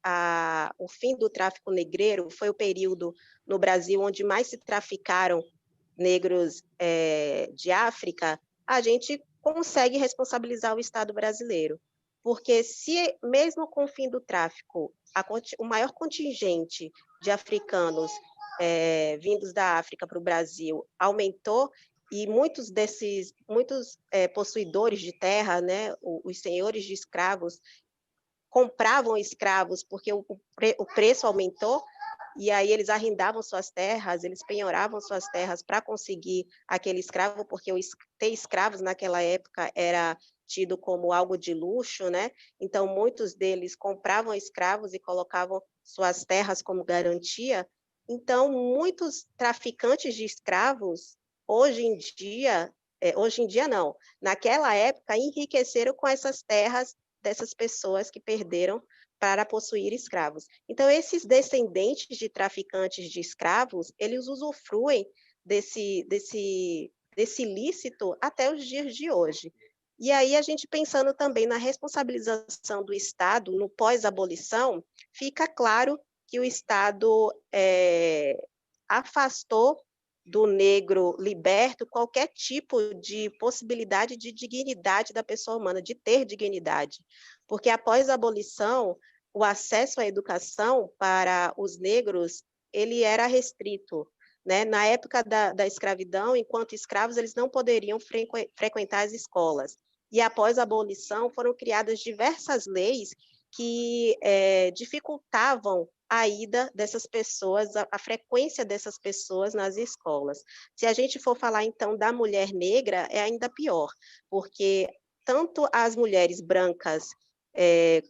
o fim do tráfico negreiro, foi o período no Brasil onde mais se traficaram negros de África, a gente consegue responsabilizar o Estado brasileiro. Porque se, mesmo com o fim do tráfico, o maior contingente de africanos vindos da África para o Brasil aumentou, e muitos possuidores de terra, né, os senhores de escravos, compravam escravos porque o preço aumentou, e aí eles arrendavam suas terras, eles penhoravam suas terras para conseguir aquele escravo, porque ter escravos naquela época era tido como algo de luxo, né? Então, muitos deles compravam escravos e colocavam suas terras como garantia. Então, muitos traficantes de escravos, hoje em dia não, naquela época, enriqueceram com essas terras dessas pessoas que perderam para possuir escravos. Então, esses descendentes de traficantes de escravos, eles usufruem desse ilícito até os dias de hoje. E aí, a gente pensando também na responsabilização do Estado no pós-abolição, fica claro que o Estado afastou do negro liberto qualquer tipo de possibilidade de dignidade da pessoa humana, de ter dignidade. Porque após a abolição, o acesso à educação para os negros, ele era restrito, né? Na época da escravidão, enquanto escravos, eles não poderiam frequentar as escolas. E após a abolição, foram criadas diversas leis que dificultavam a ida dessas pessoas, a frequência dessas pessoas nas escolas. Se a gente for falar, então, da mulher negra, é ainda pior, porque tanto as mulheres brancas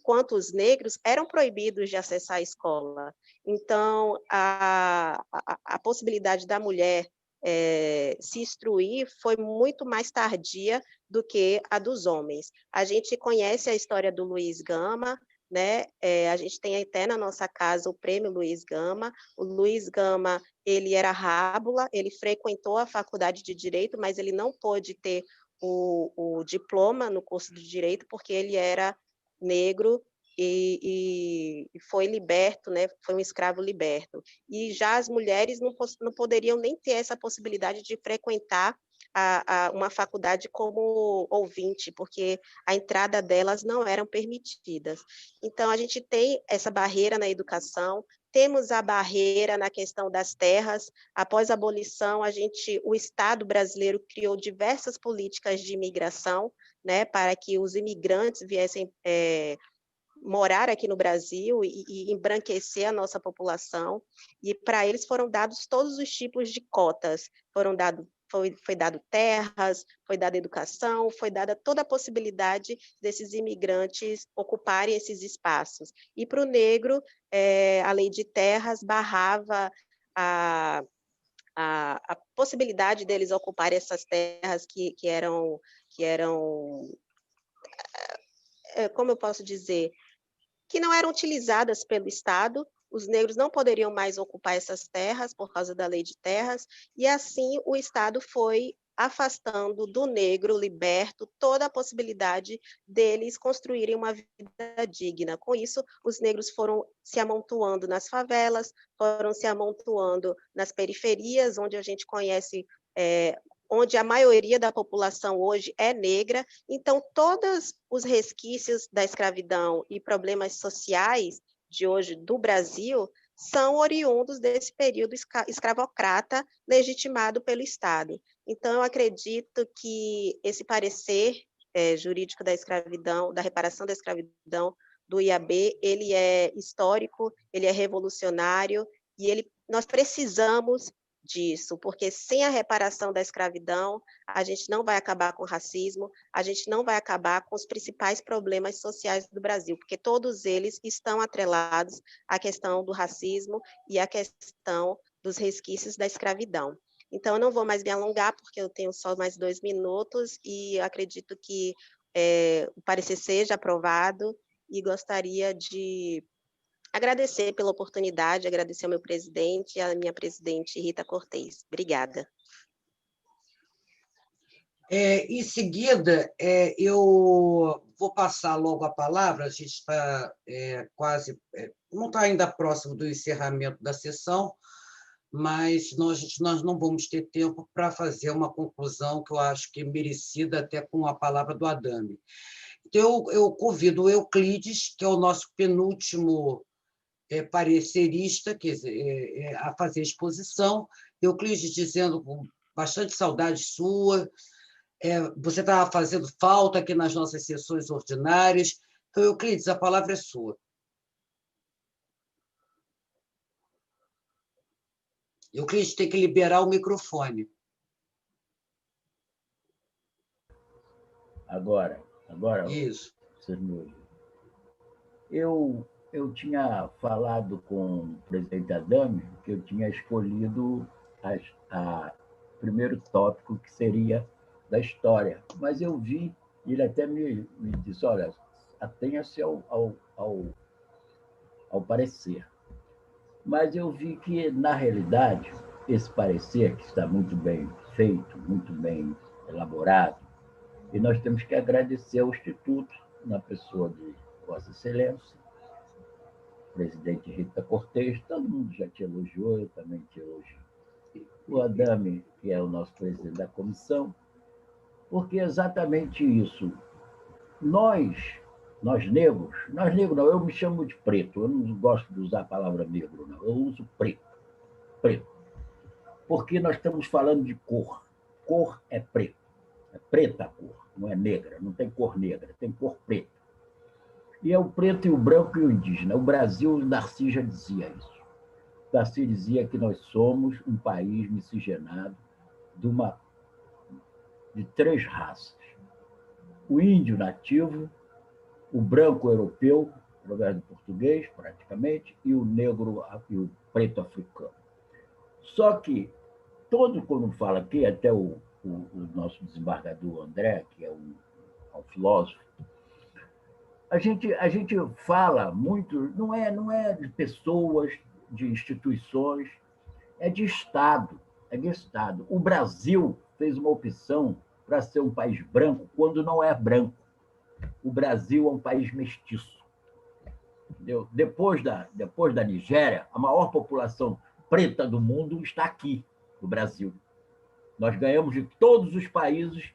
quanto os negros eram proibidos de acessar a escola. Então, a possibilidade da mulher se instruir foi muito mais tardia do que a dos homens. A gente conhece a história do Luiz Gama, né? A gente tem até na nossa casa o prêmio Luiz Gama. O Luiz Gama, ele era rábula, ele frequentou a faculdade de Direito, mas ele não pôde ter o diploma no curso de Direito, porque ele era negro e foi liberto, né? Foi um escravo liberto. E já as mulheres não poderiam nem ter essa possibilidade de frequentar uma faculdade como ouvinte, porque a entrada delas não eram permitidas. Então, a gente tem essa barreira na educação, temos a barreira na questão das terras. Após a abolição, o Estado brasileiro criou diversas políticas de imigração, né, para que os imigrantes viessem morar aqui no Brasil e embranquecer a nossa população, e para eles foram dados todos os tipos de cotas, foi dado terras, foi dada educação, foi dada toda a possibilidade desses imigrantes ocuparem esses espaços. E para o negro, a lei de terras barrava a possibilidade deles ocuparem essas terras que eram, como eu posso dizer, que não eram utilizadas pelo Estado. Os negros não poderiam mais ocupar essas terras por causa da lei de terras, e assim o Estado foi afastando do negro liberto toda a possibilidade deles construírem uma vida digna. Com isso, os negros foram se amontoando nas favelas, foram se amontoando nas periferias, onde a gente conhece onde a maioria da população hoje é negra. Então, todos os resquícios da escravidão e problemas sociais de hoje do Brasil são oriundos desse período escravocrata legitimado pelo Estado. Então, eu acredito que esse parecer jurídico da escravidão, da reparação da escravidão, do IAB, ele é histórico, ele é revolucionário, e nós precisamos disso, porque sem a reparação da escravidão, a gente não vai acabar com o racismo, a gente não vai acabar com os principais problemas sociais do Brasil, porque todos eles estão atrelados à questão do racismo e à questão dos resquícios da escravidão. Então, eu não vou mais me alongar, porque eu tenho só mais 2 minutos, e acredito que o parecer seja aprovado, e gostaria de agradecer pela oportunidade, agradecer ao meu presidente e à minha presidente Rita Cortez. Obrigada. Em seguida, eu vou passar logo a palavra, a gente está quase, não está ainda próximo do encerramento da sessão, mas nós não vamos ter tempo para fazer uma conclusão que eu acho que é merecida até com a palavra do Adame. Então, eu convido o Euclides, que é o nosso penúltimo parecerista, a fazer a exposição. Euclides dizendo com bastante saudade sua, você estava fazendo falta aqui nas nossas sessões ordinárias. Então, Euclides, a palavra é sua. Euclides tem que liberar o microfone. Agora. Isso. Vocês me ouvem. Eu tinha falado com o presidente Adame que eu tinha escolhido o primeiro tópico, que seria da história, mas eu vi, ele até me disse, olha, atenha-se ao parecer. Mas eu vi que, na realidade, esse parecer, que está muito bem feito, muito bem elaborado, e nós temos que agradecer ao Instituto, na pessoa de Vossa Excelência, presidente Rita Cortez, todo mundo já te elogiou, eu também te elogio. O Adame, que é o nosso presidente da comissão, porque é exatamente isso. Nós negros não, eu me chamo de preto, eu não gosto de usar a palavra negro, não, eu uso preto, porque nós estamos falando de cor. Cor é preto, é preta a cor, não é negra, não tem cor negra, tem cor preta. E é o preto e o branco e o indígena. O Brasil, o Darcy já dizia isso. O Darcy dizia que nós somos um país miscigenado de 3 raças. O índio nativo, o branco europeu, através do português, praticamente, e o negro e o preto africano. Só que, quando fala aqui, até o nosso desembargador André, que é um filósofo, a gente fala muito, não é de pessoas, de instituições, é de Estado. O Brasil fez uma opção para ser um país branco quando não é branco. O Brasil é um país mestiço. Entendeu? Depois da Nigéria, a maior população preta do mundo está aqui, no Brasil. Nós ganhamos de todos os países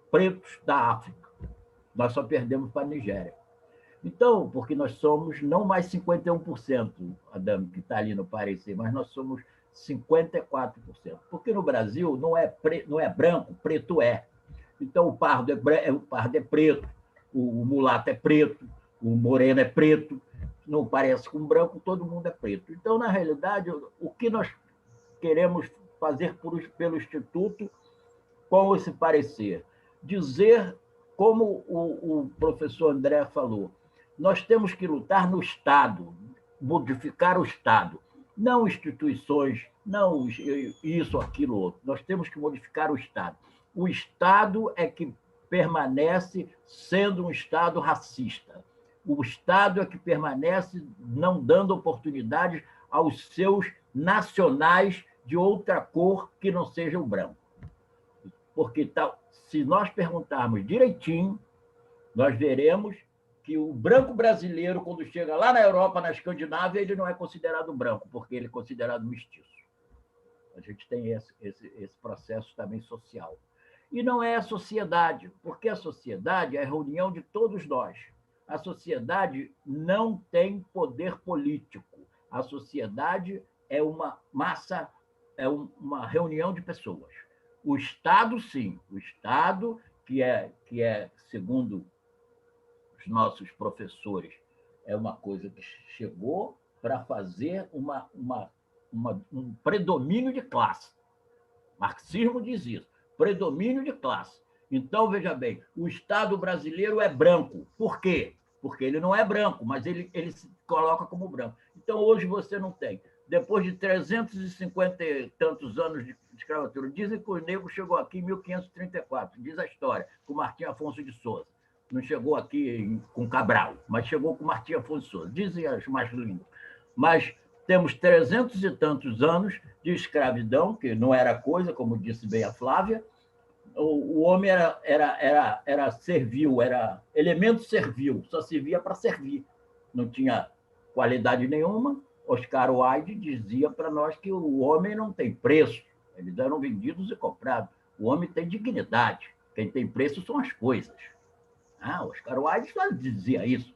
pretos da África. Nós só perdemos para a Nigéria. Então, porque nós somos não mais 51%, Adame, que está ali no parecer, mas nós somos 54%. Porque no Brasil não é branco, preto é. Então, o pardo é preto, o mulato é preto, o moreno é preto, não parece com branco, todo mundo é preto. Então, na realidade, o que nós queremos fazer pelo Instituto com esse parecer? Dizer, como o professor André falou, nós temos que lutar no Estado, modificar o Estado, não instituições, não isso, aquilo, outro. Nós temos que modificar o Estado. O Estado é que permanece sendo um Estado racista. O Estado é que permanece não dando oportunidades aos seus nacionais de outra cor que não seja o branco. Porque se nós perguntarmos direitinho, nós veremos que o branco brasileiro, quando chega lá na Europa, na Escandinávia, ele não é considerado branco, porque ele é considerado mestiço. A gente tem esse processo também social. E não é a sociedade, porque a sociedade é a reunião de todos nós. A sociedade não tem poder político. A sociedade é uma massa, é uma reunião de pessoas. O Estado, sim. O Estado, que é segundo os nossos professores, é uma coisa que chegou para fazer um predomínio de classe. Marxismo diz isso, predomínio de classe. Então, veja bem, o Estado brasileiro é branco. Por quê? Porque ele não é branco, mas ele se coloca como branco. Então, hoje você não tem. Depois de 350 e tantos anos de escravatura, dizem que o negro chegou aqui em 1534, diz a história, com Martim Afonso de Souza. Não chegou aqui com Cabral, mas chegou com Martim Afonso de Souza. Dizem as mais línguas. Mas temos 300 e tantos anos de escravidão, que não era coisa, como disse bem a Flávia. O homem era servil, era elemento servil, só servia para servir. Não tinha qualidade nenhuma. Oscar Wilde dizia para nós que o homem não tem preço, eles eram vendidos e comprados. O homem tem dignidade, quem tem preço são as coisas. Oscar Wilde só dizia isso.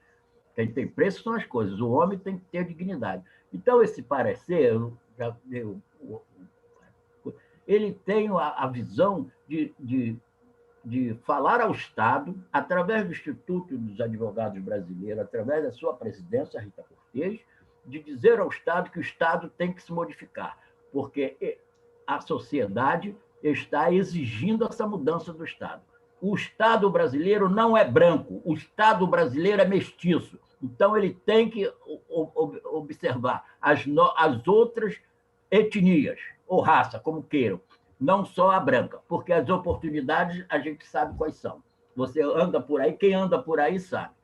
Quem tem preço são as coisas, o homem tem que ter dignidade. Então, esse parecer, ele tem a visão de falar ao Estado, através do Instituto dos Advogados Brasileiros, através da sua presidência, Rita Cortez, de dizer ao Estado que o Estado tem que se modificar, porque a sociedade está exigindo essa mudança do Estado. O Estado brasileiro não é branco, o Estado brasileiro é mestiço. Então, ele tem que observar as outras etnias, ou raça, como queiram, não só a branca, porque as oportunidades a gente sabe quais são. Você anda por aí, quem anda por aí sabe.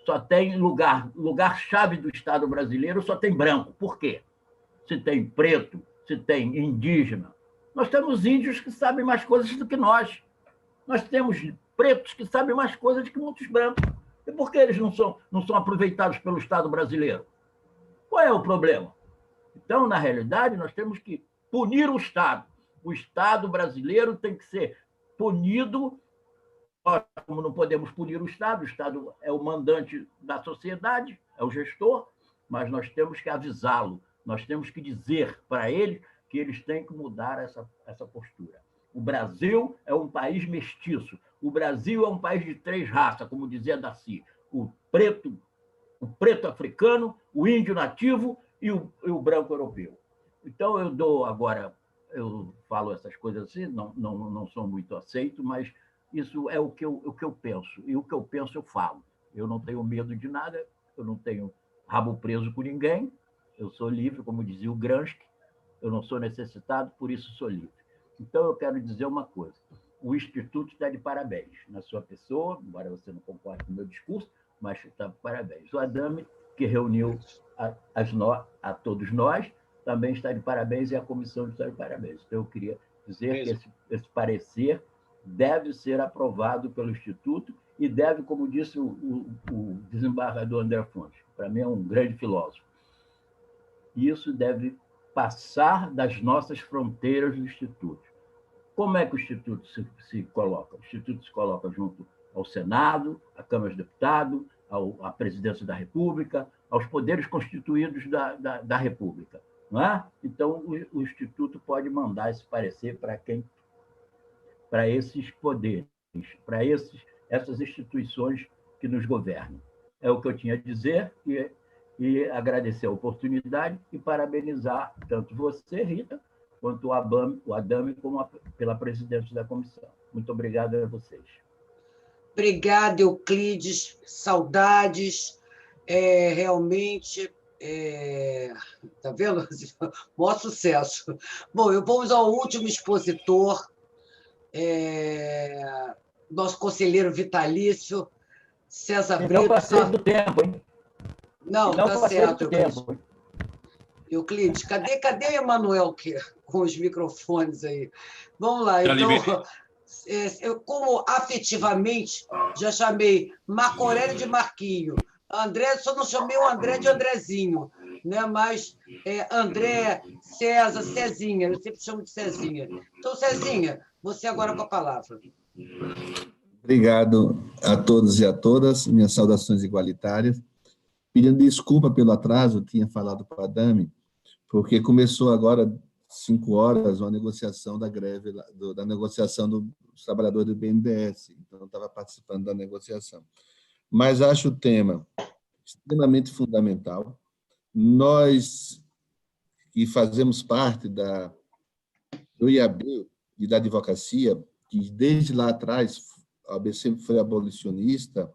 Só tem lugar-chave do Estado brasileiro, só tem branco. Por quê? Se tem preto, se tem indígena. Nós temos índios que sabem mais coisas do que nós. Nós temos pretos que sabem mais coisas do que muitos brancos. E por que eles não são aproveitados pelo Estado brasileiro? Qual é o problema? Então, na realidade, nós temos que punir o Estado. O Estado brasileiro tem que ser punido. Como não podemos punir o Estado é o mandante da sociedade, é o gestor, mas nós temos que avisá-lo, nós temos que dizer para eles que eles têm que mudar essa postura. O Brasil é um país mestiço, o Brasil é um país de 3 raças, como dizia Daci, o preto africano, o índio nativo e o branco europeu. Então, eu falo essas coisas assim, não sou muito aceito, mas isso é o que eu penso. E o que eu penso, eu falo. Eu não tenho medo de nada, eu não tenho rabo preso com ninguém, eu sou livre, como dizia o Gramsci, eu não sou necessitado, por isso sou livre. Então, eu quero dizer uma coisa. O Instituto está de parabéns na sua pessoa, embora você não concorde com o meu discurso, mas está de parabéns. O Adame, que reuniu a todos nós, também está de parabéns e a comissão está de parabéns. Então, eu queria dizer que esse parecer deve ser aprovado pelo Instituto e deve, como disse o desembargador André Fontes, para mim é um grande filósofo, isso deve passar das nossas fronteiras do Instituto. Como é que o Instituto se coloca? O Instituto se coloca junto ao Senado, à Câmara dos Deputados, à Presidência da República, aos poderes constituídos da República. Não é? Então, o Instituto pode mandar esse parecer para esses poderes, para essas instituições que nos governam. É o que eu tinha a dizer e agradecer a oportunidade e parabenizar tanto você, Rita, quanto o Adame pela presidência da comissão. Muito obrigado a vocês. Obrigada, Euclides. Saudades. Realmente... Tá vendo? Maior sucesso. Bom, vamos ao último expositor, nosso conselheiro vitalício, César Brito. Não passei do tempo, hein? Não, tá certo, Euclides. Cadê o Emanuel com os microfones aí? Vamos lá, então... Eu, como afetivamente, já chamei Marco Aurélio de Marquinho, André, só não chamei o André de Andrezinho, né? Mas André, César, Cezinha, eu sempre chamo de Cezinha. Então, Cezinha, você agora com a palavra. Obrigado a todos e a todas, minhas saudações igualitárias. Pedindo desculpa pelo atraso, eu tinha falado para a Adame, porque começou agora, 5 horas, uma negociação da greve, da negociação dos trabalhadores do BNDES, então eu estava participando da negociação. Mas acho o tema extremamente fundamental. Nós, que fazemos parte do IAB e da advocacia, que desde lá atrás a OAB sempre foi abolicionista,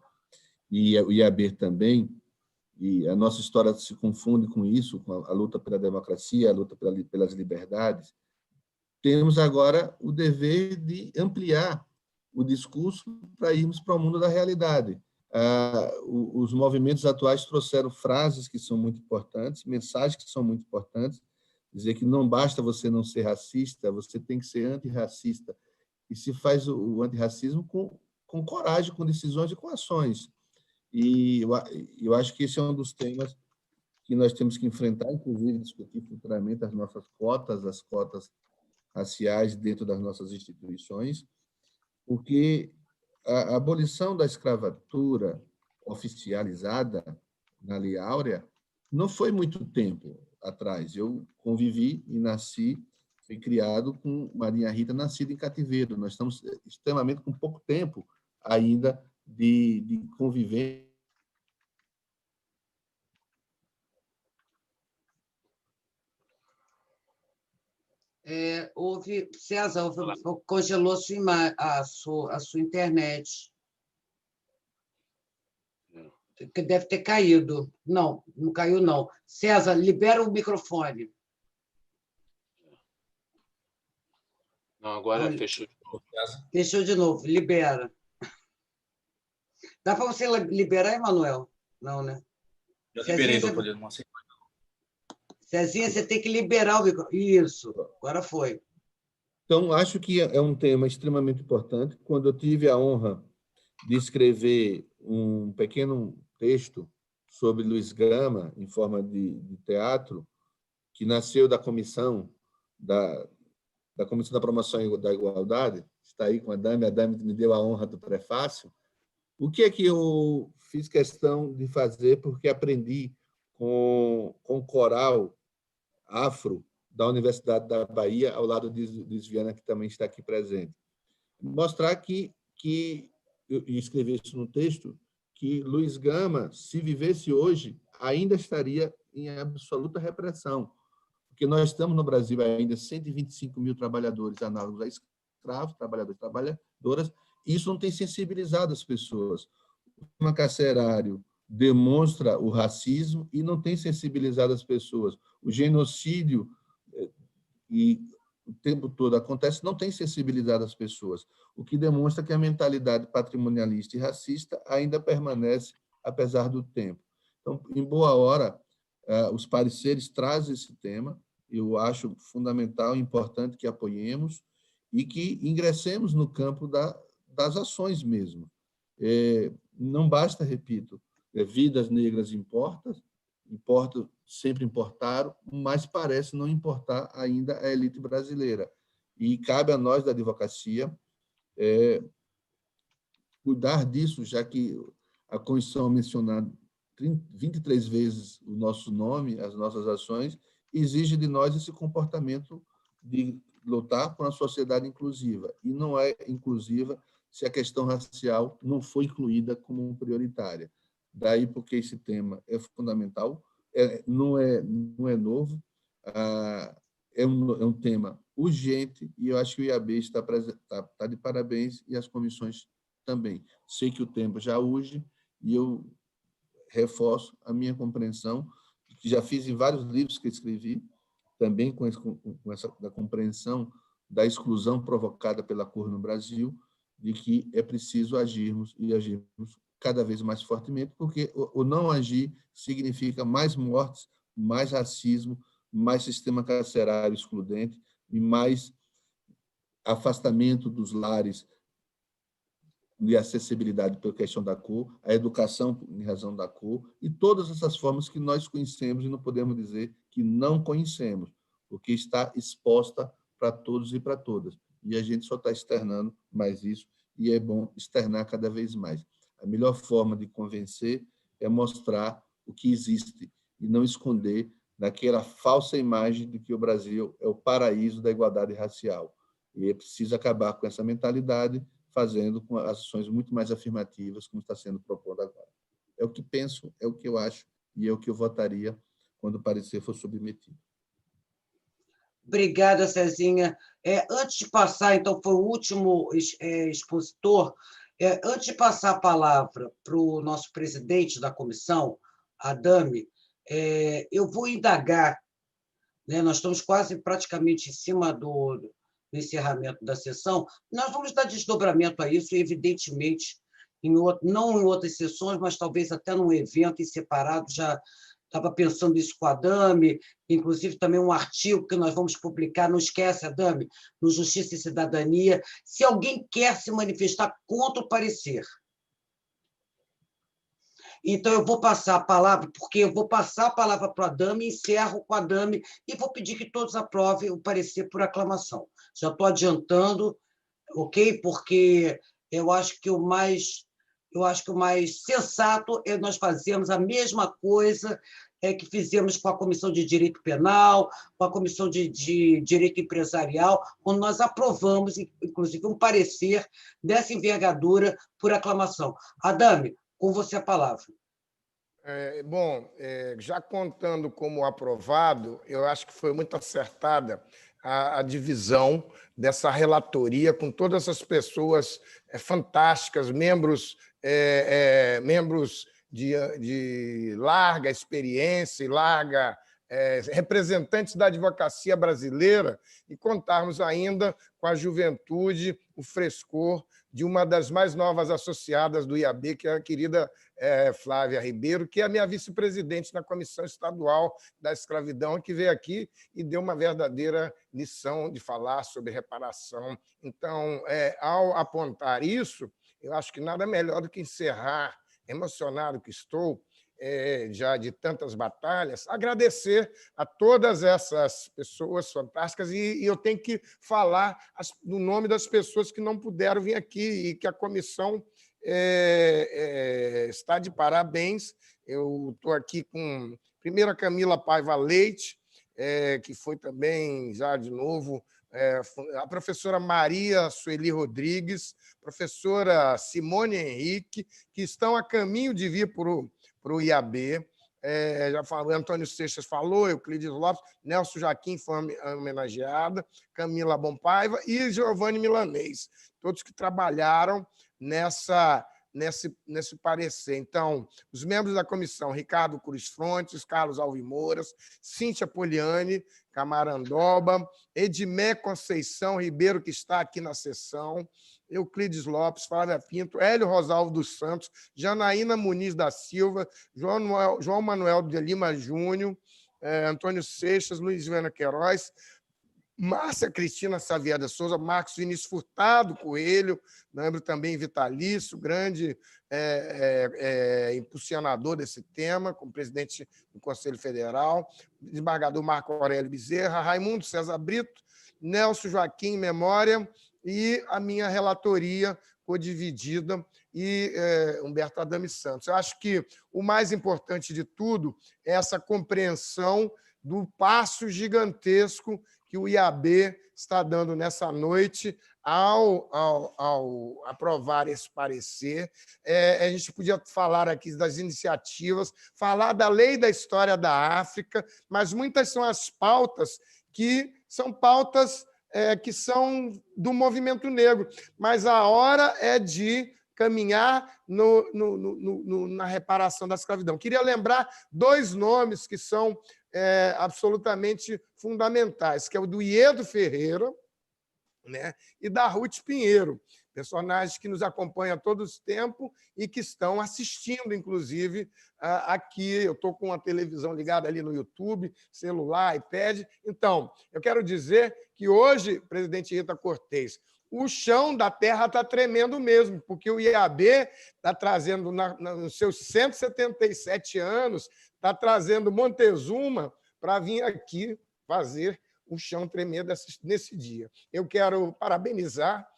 e o IAB também, e a nossa história se confunde com isso, com a luta pela democracia, a luta pelas liberdades, temos agora o dever de ampliar o discurso para irmos para o mundo da realidade. Os movimentos atuais trouxeram frases que são muito importantes, mensagens que são muito importantes, dizer que não basta você não ser racista, você tem que ser antirracista. E se faz o antirracismo com coragem, com decisões e com ações. E eu acho que esse é um dos temas que nós temos que enfrentar, inclusive discutir futuramente as nossas cotas, as cotas raciais dentro das nossas instituições, porque a abolição da escravatura oficializada na Lei Áurea não foi muito tempo atrás. Eu convivi e nasci, fui criado com Maria Rita, nascida em cativeiro. Nós estamos extremamente com pouco tempo ainda de conviver. César, congelou a sua internet. Que deve ter caído. Não, não caiu, não. César, libera o microfone. Não, agora fechou de novo. Fechou de novo, libera. Dá para você liberar, Emanuel? Não, né? Já liberei, doutor Lino. Cezinha, você tem que liberar o microfone. Isso, agora foi. Então, acho que é um tema extremamente importante. Quando eu tive a honra de escrever um pequeno texto sobre Luiz Gama, em forma de teatro, que nasceu da comissão da Comissão da Promoção da Igualdade, está aí com a Dami me deu a honra do prefácio. O que é que eu fiz questão de fazer, porque aprendi com o coral afro da Universidade da Bahia, ao lado de Luiz Viana, que também está aqui presente. Mostrar que eu escrevi isso no texto, que Luiz Gama, se vivesse hoje, ainda estaria em absoluta repressão, porque nós estamos no Brasil ainda 125 mil trabalhadores análogos a escravos, trabalhadores e trabalhadoras, e isso não tem sensibilizado as pessoas. O sistema carcerário demonstra o racismo e não tem sensibilizado as pessoas. O genocídio, e o tempo todo acontece, não tem sensibilizado as pessoas, o que demonstra que a mentalidade patrimonialista e racista ainda permanece, apesar do tempo. Então, em boa hora, os pareceres trazem esse tema, eu acho fundamental e importante que apoiemos e que ingressemos no campo das ações mesmo. Não basta, repito, vidas negras importam, sempre importaram, mas parece não importar ainda a elite brasileira. E cabe a nós da advocacia cuidar disso, já que a Constituição mencionada 23 vezes o nosso nome, as nossas ações, exige de nós esse comportamento de lutar por uma sociedade inclusiva. E não é inclusiva se a questão racial não foi incluída como prioritária. Daí porque esse tema é fundamental, não é novo, é um tema urgente, e eu acho que o IAB está de parabéns, e as comissões também. Sei que o tempo já urge, e eu reforço a minha compreensão, que já fiz em vários livros que escrevi, também com essa da compreensão da exclusão provocada pela cor no Brasil, de que é preciso agirmos cada vez mais fortemente, porque o não agir significa mais mortes, mais racismo, mais sistema carcerário excludente e mais afastamento dos lares de acessibilidade pela questão da cor, a educação em razão da cor, e todas essas formas que nós conhecemos e não podemos dizer que não conhecemos, porque está exposta para todos e para todas. E a gente só está externando mais isso, e é bom externar cada vez mais. A melhor forma de convencer é mostrar o que existe e não esconder daquela falsa imagem de que o Brasil é o paraíso da igualdade racial. E é preciso acabar com essa mentalidade, fazendo com ações muito mais afirmativas, como está sendo proposto agora. É o que penso, é o que eu acho e é o que eu votaria quando o parecer for submetido. Obrigada, Cezinha. Antes de passar, então, foi o último expositor. Antes de passar a palavra para o nosso presidente da comissão, Adame, eu vou indagar, né? Nós estamos quase praticamente em cima do encerramento da sessão. Nós vamos dar desdobramento a isso, evidentemente, não em outras sessões, mas talvez até num evento em separado. Já estava pensando isso com a Adame, inclusive também um artigo que nós vamos publicar, não esquece, Adame, no Justiça e Cidadania, se alguém quer se manifestar contra o parecer. Então, eu vou passar a palavra, porque eu vou passar a palavra para a Adame, encerro com a Adame, e vou pedir que todos aprovem o parecer por aclamação. Já estou adiantando, ok? Porque eu acho que o mais sensato é nós fazermos a mesma coisa que fizemos com a Comissão de Direito Penal, com a Comissão de Direito Empresarial, quando nós aprovamos, inclusive, um parecer dessa envergadura por aclamação. Adame, com você a palavra. Já contando como aprovado, eu acho que foi muito acertada a divisão dessa relatoria com todas essas pessoas fantásticas, membros de larga experiência e representantes da advocacia brasileira, e contarmos ainda com a juventude, o frescor de uma das mais novas associadas do IAB, que é a querida Flávia Ribeiro, que é a minha vice-presidente na Comissão Estadual da Escravidão, que veio aqui e deu uma verdadeira lição de falar sobre reparação. Então, ao apontar isso, eu acho que nada melhor do que encerrar, emocionado que estou, já de tantas batalhas, agradecer a todas essas pessoas fantásticas, e eu tenho que falar no nome das pessoas que não puderam vir aqui e que a comissão está de parabéns. Eu estou aqui com, primeiro, a Camila Paiva Leite, que foi também, já de novo, a professora Maria Sueli Rodrigues, professora Simone Henrique, que estão a caminho de vir para o IAB. Já falou, Antônio Seixas falou, Euclides Lopes, Nelson Jaquim foi homenageada, Camila Bompaiva e Giovanni Milanês, todos que trabalharam nesse parecer. Então, os membros da comissão, Ricardo Cruz Frontes, Carlos Alvimouras, Cíntia Poliani, Camarandoba, Edmé Conceição Ribeiro, que está aqui na sessão, Euclides Lopes, Flávia Pinto, Hélio Rosalvo dos Santos, Janaína Muniz da Silva, João Manuel de Lima Júnior, Antônio Seixas, Luiz Viana Queiroz, Márcia Cristina Xavier da Souza, Marcos Vinícius Furtado Coelho, membro também vitalício, grande impulsionador desse tema, como presidente do Conselho Federal, desembargador Marco Aurélio Bezerra, Raimundo César Brito, Nelson Joaquim Memória, e a minha relatoria codividida, e Humberto Adame Santos. Eu acho que o mais importante de tudo é essa compreensão do passo gigantesco que o IAB está dando nessa noite ao aprovar esse parecer. A gente podia falar aqui das iniciativas, falar da Lei da História da África, mas muitas são as pautas que são pautas que são do movimento negro, mas a hora é de caminhar na reparação da escravidão. Queria lembrar dois nomes que são absolutamente fundamentais, que é o do Iedo Ferreira, né, e da Ruth Pinheiro, personagens que nos acompanham todo esse tempo e que estão assistindo, inclusive, aqui. Eu estou com a televisão ligada ali no YouTube, celular, iPad. Então, eu quero dizer que hoje, presidente Rita Cortez, o chão da terra está tremendo mesmo, porque o IAB está trazendo, nos seus 177 anos, está trazendo Montezuma para vir aqui fazer o chão tremer nesse dia. Eu quero parabenizar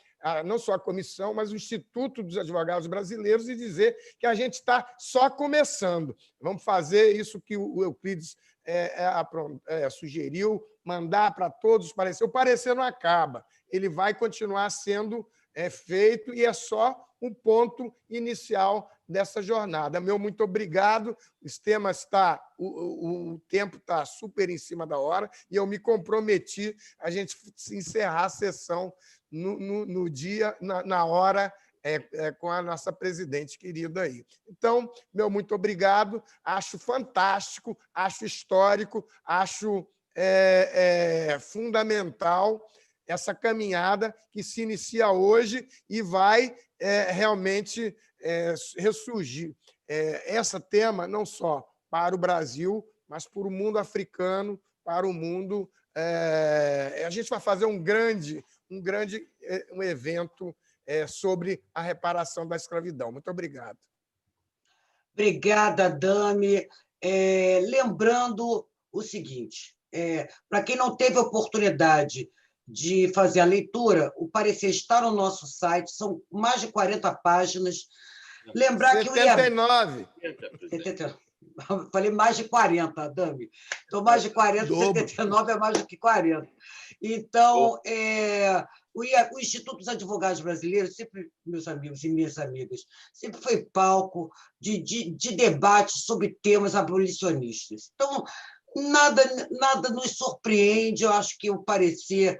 não só a comissão, mas o Instituto dos Advogados Brasileiros, e dizer que a gente está só começando. Vamos fazer isso que o Euclides sugeriu, mandar para todos os pareceres. O parecer não acaba, ele vai continuar sendo feito, e é só um ponto inicial dessa jornada. Meu muito obrigado. O tempo está super em cima da hora e eu me comprometi a gente encerrar a sessão no dia, na hora, com a nossa presidente querida aí. Então, meu muito obrigado. Acho fantástico, acho histórico, acho fundamental essa caminhada que se inicia hoje e vai realmente ressurgir. Esse tema não só para o Brasil, mas para o mundo africano, para o mundo. A gente vai fazer um grande evento sobre a reparação da escravidão. Muito obrigado. Obrigada, Dami. Lembrando o seguinte, para quem não teve oportunidade de fazer a leitura, o parecer está no nosso site, são mais de 40 páginas. Lembrar 79. Falei mais de 40, Dami. Então, mais de 40, 79 é mais do que 40. Então, o Instituto dos Advogados Brasileiros, sempre, meus amigos e minhas amigas, sempre foi palco de debate sobre temas abolicionistas. Então, nada nos surpreende, eu acho que o parecer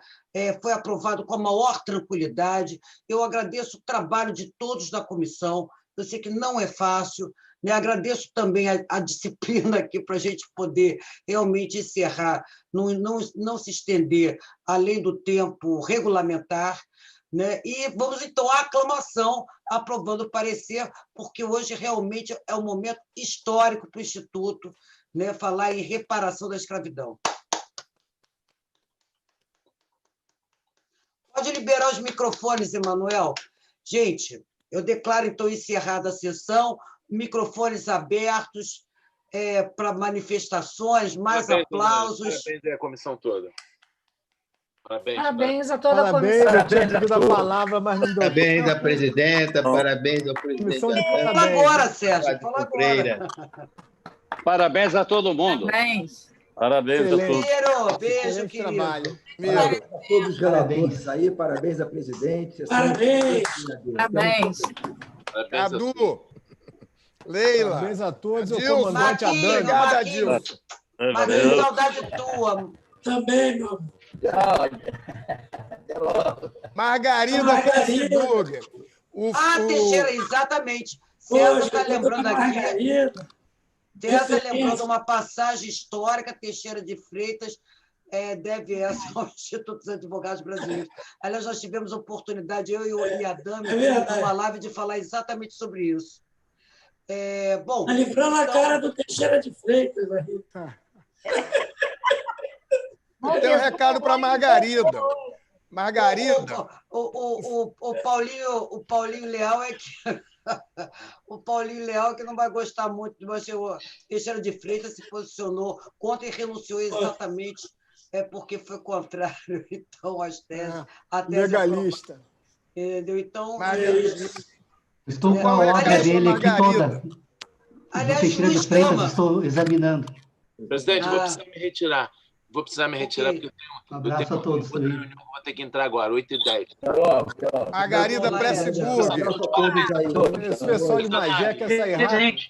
foi aprovado com a maior tranquilidade. Eu agradeço o trabalho de todos da comissão, eu sei que não é fácil, né? Agradeço também a disciplina aqui para a gente poder realmente encerrar, não se estender além do tempo regulamentar, né? E vamos, então, à aclamação, aprovando o parecer, porque hoje realmente é um momento histórico para o Instituto, né? Falar em reparação da escravidão. Pode liberar os microfones, Emanuel. Gente, eu declaro, então, encerrada a sessão, microfones abertos para manifestações, mais aplausos. Parabéns à comissão toda. Parabéns a toda a comissão. Eu tinha pedido a palavra, mas não deu. Parabéns à presidenta, parabéns ao presidente. Fala agora, Sérgio, fala agora. Parabéns a todo mundo. Parabéns a todos. Beijo, querido. Trabalho. A todos os relatores aí, parabéns à presidente. Parabéns. Cadu, Leila. Parabéns a todos. O comandante Adão. Obrigado, Adilson. Marquinhos, saudade tua. Também, meu amor. Margarida Pressburger. Teixeira, exatamente. César está lembrando aqui. César lembrando uma passagem histórica, Teixeira de Freitas deve essa ao Instituto dos Advogados Brasileiros. Aliás, nós tivemos a oportunidade, eu e a Dami, numa live, de falar exatamente sobre isso. Bom, livrando a cara do Teixeira de Freitas. Aí. Tem um recado para Margarida. Margarida. O Paulinho Leal é que... O Paulinho Leal, que não vai gostar muito de você. O Teixeira de Freitas se posicionou contra e renunciou exatamente porque foi contrário, então, às teses. Legalista. Entendeu? Então... Estou com a obra dele aqui toda. Aliás, Teixeira de Freitas, estou examinando. Presidente, vou precisar me retirar. Porque eu tenho um abraço a todos. Vou ter que entrar agora, 8h10. Margarida Pressburger. Esse pessoal de Magé quer sair rápido.